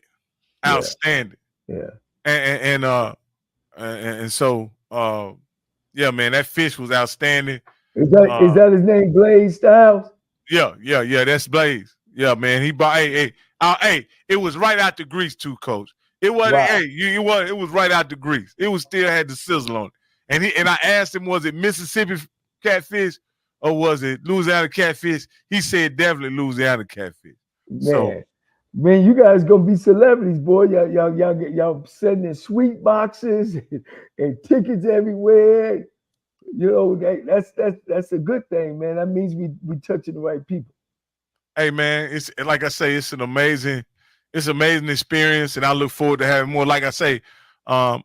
Speaker 3: Yeah.
Speaker 1: And so yeah, man, that fish was outstanding.
Speaker 3: Is that his name, Blaze Styles?
Speaker 1: Yeah, that's Blaze. Yeah, man, he brought. Hey, it was right out the grease too, Coach. It wasn't. Wow. It was right out the grease. It was still had the sizzle on it. And I asked him, was it Mississippi catfish or was it Louisiana catfish? He said definitely Louisiana catfish.
Speaker 3: Man, you guys gonna be celebrities, boy. Y'all sending sweet boxes and tickets everywhere. You know, that's a good thing, man. That means we touching the right people.
Speaker 1: Hey, man, it's like I say, it's an amazing experience, and I look forward to having more. Like I say, I'm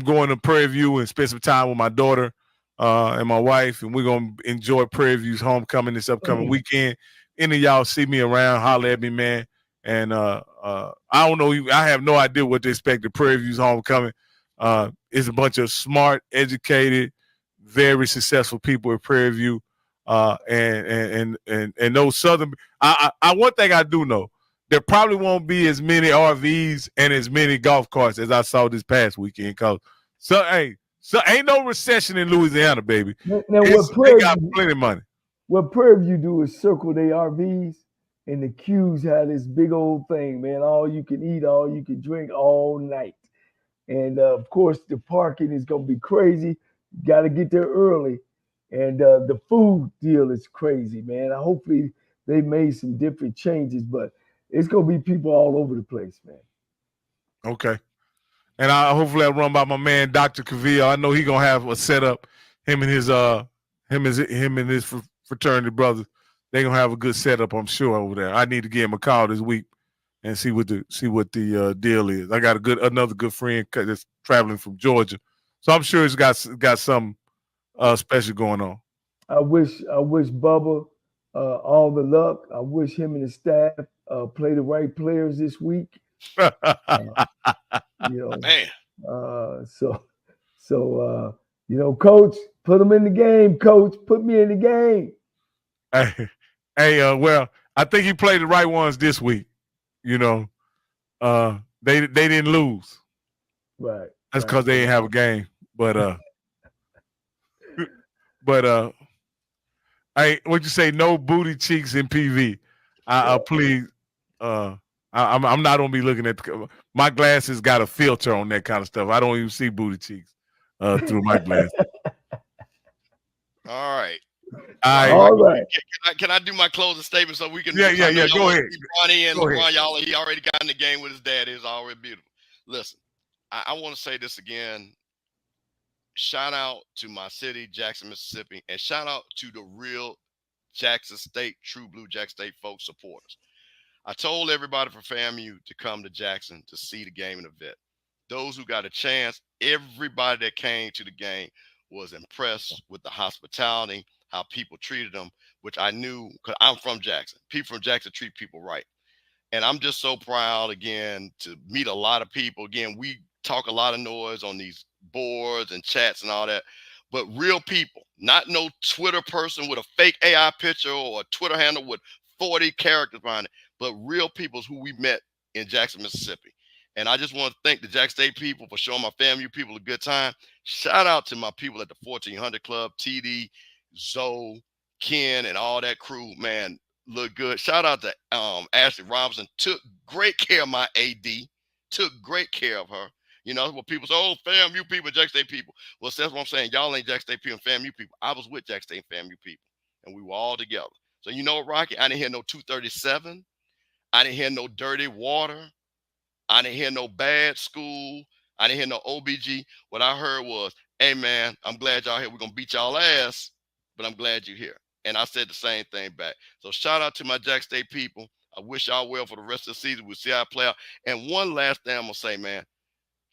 Speaker 1: going to Prairie View and spend some time with my daughter and my wife, and we're gonna enjoy Prairie View's homecoming this upcoming weekend. Any of y'all see me around, holler at me, man. And I don't know, I have no idea what to expect at Prairie View's homecoming. It's a bunch of smart, educated, very successful people at Prairie View. And those Southern, one thing I do know, there probably won't be as many RVs and as many golf carts as I saw this past weekend. Cause ain't no recession in Louisiana, baby.
Speaker 3: Now
Speaker 1: they got plenty of money.
Speaker 3: what Prairie View do is circle their RVs, and the queues have this big old thing, man. All you can eat, all you can drink all night. And of course, the parking is gonna be crazy. You got to get there early, and the food deal is crazy, man. Hopefully, they made some different changes, but it's gonna be people all over the place, man.
Speaker 1: Okay. And hopefully I run by my man Dr. Cavill. I know he gonna have a setup. Him and his fraternity brothers. They gonna have a good setup, I'm sure, over there. I need to give him a call this week and see what the deal is. I got another good friend that's traveling from Georgia, so I'm sure he's got something special going on.
Speaker 3: I wish Bubba all the luck. I wish him and his staff play the right players this week.
Speaker 2: Man.
Speaker 3: Coach, put them in the game. Coach, put me in the game.
Speaker 1: Well, I think he played the right ones this week. They didn't lose.
Speaker 3: Right.
Speaker 1: That's because they didn't have a game. But what you say? No booty cheeks in PV. Please. I'm not gonna be looking at my glasses. Got a filter on that kind of stuff. I don't even see booty cheeks through my glasses.
Speaker 2: All right.
Speaker 3: All right.
Speaker 2: Can I do my closing statement so we can?
Speaker 1: Yeah. Go ahead.
Speaker 2: Ronnie and LeBron, y'all, he already got in the game with his dad. It's already beautiful. Listen, I want to say this again. Shout out to my city, Jackson, Mississippi, and shout out to the real Jackson State, true blue Jackson State folks supporters. I told everybody from FAMU to come to Jackson to see the game in the vet. Those who got a chance, everybody that came to the game was impressed with the hospitality, how people treated them, which I knew because I'm from Jackson. People from Jackson treat people right. And I'm just so proud, again, to meet a lot of people. Again, we talk a lot of noise on these boards and chats and all that, but real people, not no Twitter person with a fake AI picture or a Twitter handle with 40 characters behind it, but real people is who we met in Jackson, Mississippi. And I just want to thank the Jackson State people for showing my FAMU people a good time. Shout out to my people at the 1400 Club, TD, Zoe, Ken, and all that crew, man, look good. Shout out to Ashley Robinson, took great care of my AD, took great care of her. What people say, oh, FAMU people, Jackson State people. Well, that's what I'm saying. Y'all ain't Jackson State people and FAMU people. I was with Jackson State and FAMU people, and we were all together. So you know what, Rocky? I didn't hear no 237. I didn't hear no dirty water. I didn't hear no bad school. I didn't hear no OBG. What I heard was, hey, man, I'm glad y'all here. We're going to beat y'all ass, but I'm glad you're here. And I said the same thing back. So shout out to my Jackson State people. I wish y'all well for the rest of the season. We'll see how it play out. And one last thing I'm going to say, man,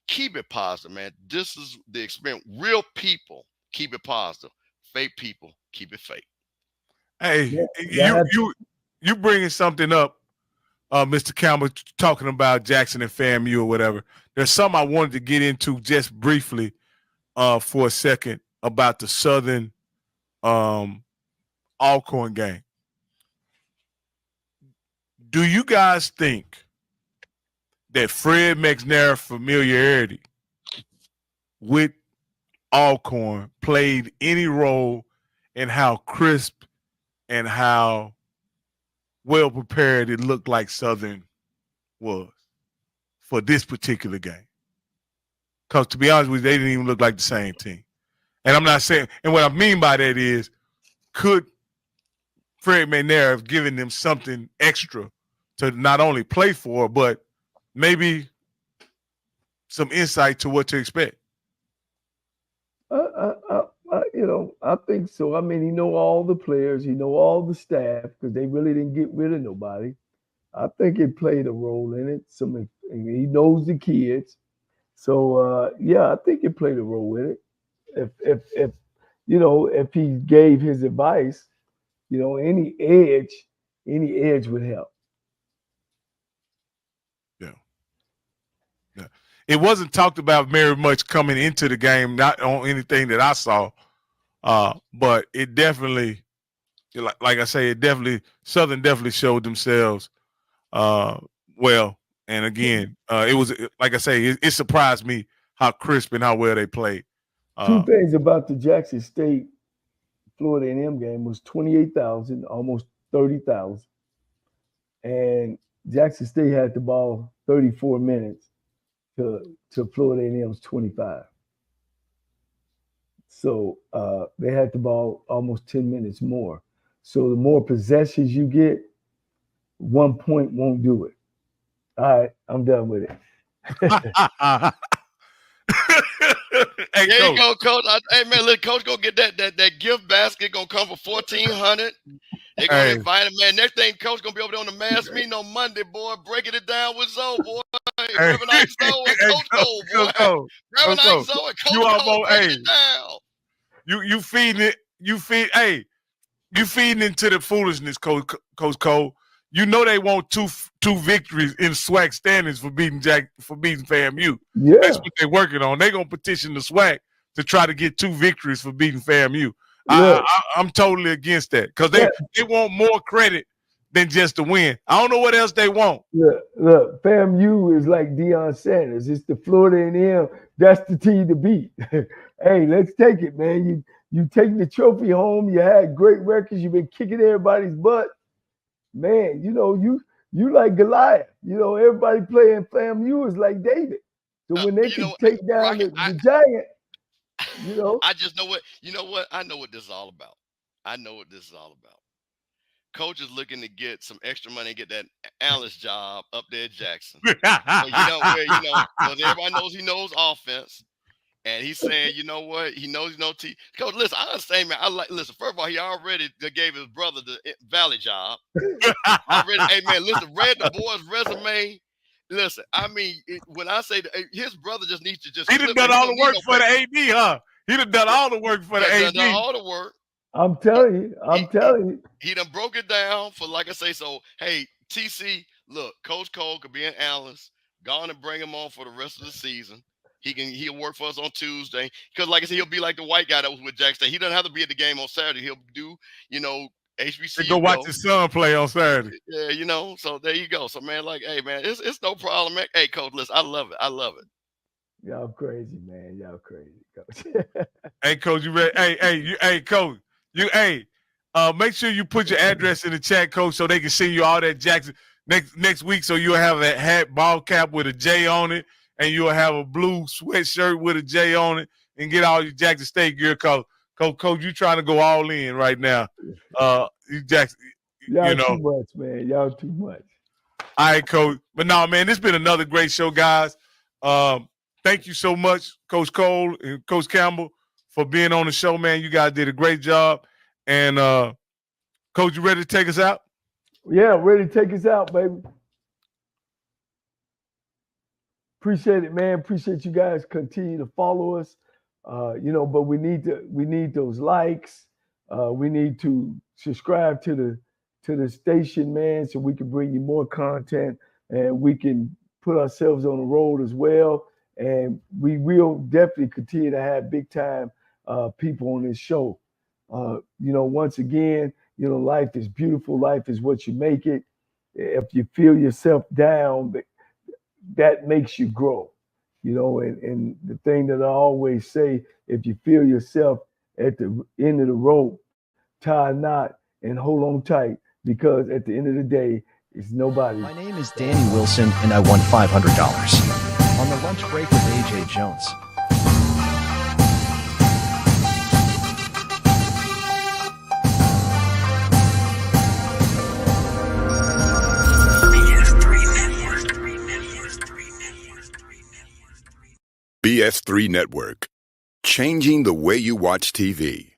Speaker 2: keep it positive, man. This is the experience. Real people, keep it positive. Fake people, keep it fake.
Speaker 1: Hey, you bringing something up, Mr. Campbell, talking about Jackson and FAMU or whatever. There's something I wanted to get into just briefly for a second about the Southern Alcorn game. Do you guys think that Fred McNair's familiarity with Alcorn played any role in how crisp and how well prepared it looked like Southern was for this particular game? Because to be honest with you, they didn't even look like the same team. And I'm not saying, and what I mean by that is, could Fred McNair have given them something extra to not only play for, but maybe some insight to what to expect?
Speaker 3: I think so. I mean, he know all the players, he know all the staff, because they really didn't get rid of nobody. I think it played a role in it. He knows the kids, so I think it played a role in it. If he gave his advice, any edge would help.
Speaker 1: Yeah. It wasn't talked about very much coming into the game, not on anything that I saw. But it definitely, like I say, Southern definitely showed themselves well. And again, it was, like I say, it surprised me how crisp and how well they played.
Speaker 3: Two things about the Jackson State Florida A&M game was 28,000, almost 30,000. And Jackson State had the ball 34 minutes to Florida A&M's 25. So they had the ball almost 10 minutes more. So the more possessions you get, 1 point won't do it. All right, I'm done with it.
Speaker 2: Hey, there you go, Coach. Hey, man, look, Coach, go get that gift basket. Going to come for $1,400. They're going to invite him, man. Next thing, Coach going to be over there on the mass meeting on Monday, boy. Breaking it down with Zoe, boy. Reverend Ike Zoe and Coach Cole, boy. Reverend Ike Zoe and Coach Cole, breaking it down.
Speaker 1: You feeding it. You feeding into the foolishness, Coach Cole. You know they want two victories in SWAC standings for beating FAMU.
Speaker 3: Yeah.
Speaker 1: That's what they're working on. They're gonna petition the SWAC to try to get 2 victories for beating FAMU. I'm totally against that because they want more credit than just the win. I don't know what else they want.
Speaker 3: Look, FAMU is like Deion Sanders. It's the Florida A&M. That's the team to beat. Hey, let's take it, man. You take the trophy home. You had great records. You've been kicking everybody's butt. Man, you know, you like Goliath. You know, everybody playing FAMU is like David. So when they can take down the giant, you know.
Speaker 2: I just know what, I know what this is all about. Coach is looking to get some extra money and get that analyst job up there at Jackson. Because everybody knows he knows offense. And he's saying, you know what? He knows Coach, listen, I understand, man. Listen, first of all, he already gave his brother the Valley job. Hey, man, listen, read the boy's resume. Listen, I mean, when I say his brother just needs to just.
Speaker 1: He done done all the work for the AD, huh? He done done all the work for the AD.
Speaker 2: Done all the work.
Speaker 3: I'm telling you.
Speaker 2: He done broke it down for, like I say, so, hey, TC, look, Coach Cole could be an analyst. Go on and bring him on for the rest of the season. He'll work for us on Tuesday because, like I said, he'll be like the white guy that was with Jackson. He doesn't have to be at the game on Saturday. He'll do, HBCU.
Speaker 1: Go watch his son play on Saturday.
Speaker 2: Yeah, so there you go. So, man, like, hey, man, it's no problem, man. Hey, Coach, listen, I love it.
Speaker 3: Y'all crazy, man. Y'all crazy, Coach.
Speaker 1: Hey, Coach, you ready? Hey, Coach, make sure you put your address in the chat, Coach, so they can send you all that Jackson next week. So you'll have that hat, ball cap with a J on it. And you'll have a blue sweatshirt with a J on it and get all your Jackson State gear. Coach, you trying to go all in right now. Jackson,
Speaker 3: Y'all too much, man. Y'all too much.
Speaker 1: All right, Coach. But no, man, this has been another great show, guys. Thank you so much, Coach Cole and Coach Campbell, for being on the show, man. You guys did a great job. And, Coach, you ready to take us out?
Speaker 3: Yeah, ready to take us out, baby. Appreciate it, man. Appreciate you guys continue to follow us. But we need those likes. We need to subscribe to the station, man, so we can bring you more content and we can put ourselves on the road as well. And we will definitely continue to have big time people on this show. Once again, life is beautiful. Life is what you make it. If you feel yourself down, that makes you grow, and the thing that I always say, if you feel yourself at the end of the rope, tie a knot and hold on tight, because at the end of the day, it's nobody.
Speaker 5: My name is Danny Wilson, and I won $500 on the lunch break with AJ Jones.
Speaker 6: BS3 Network, changing the way you watch TV.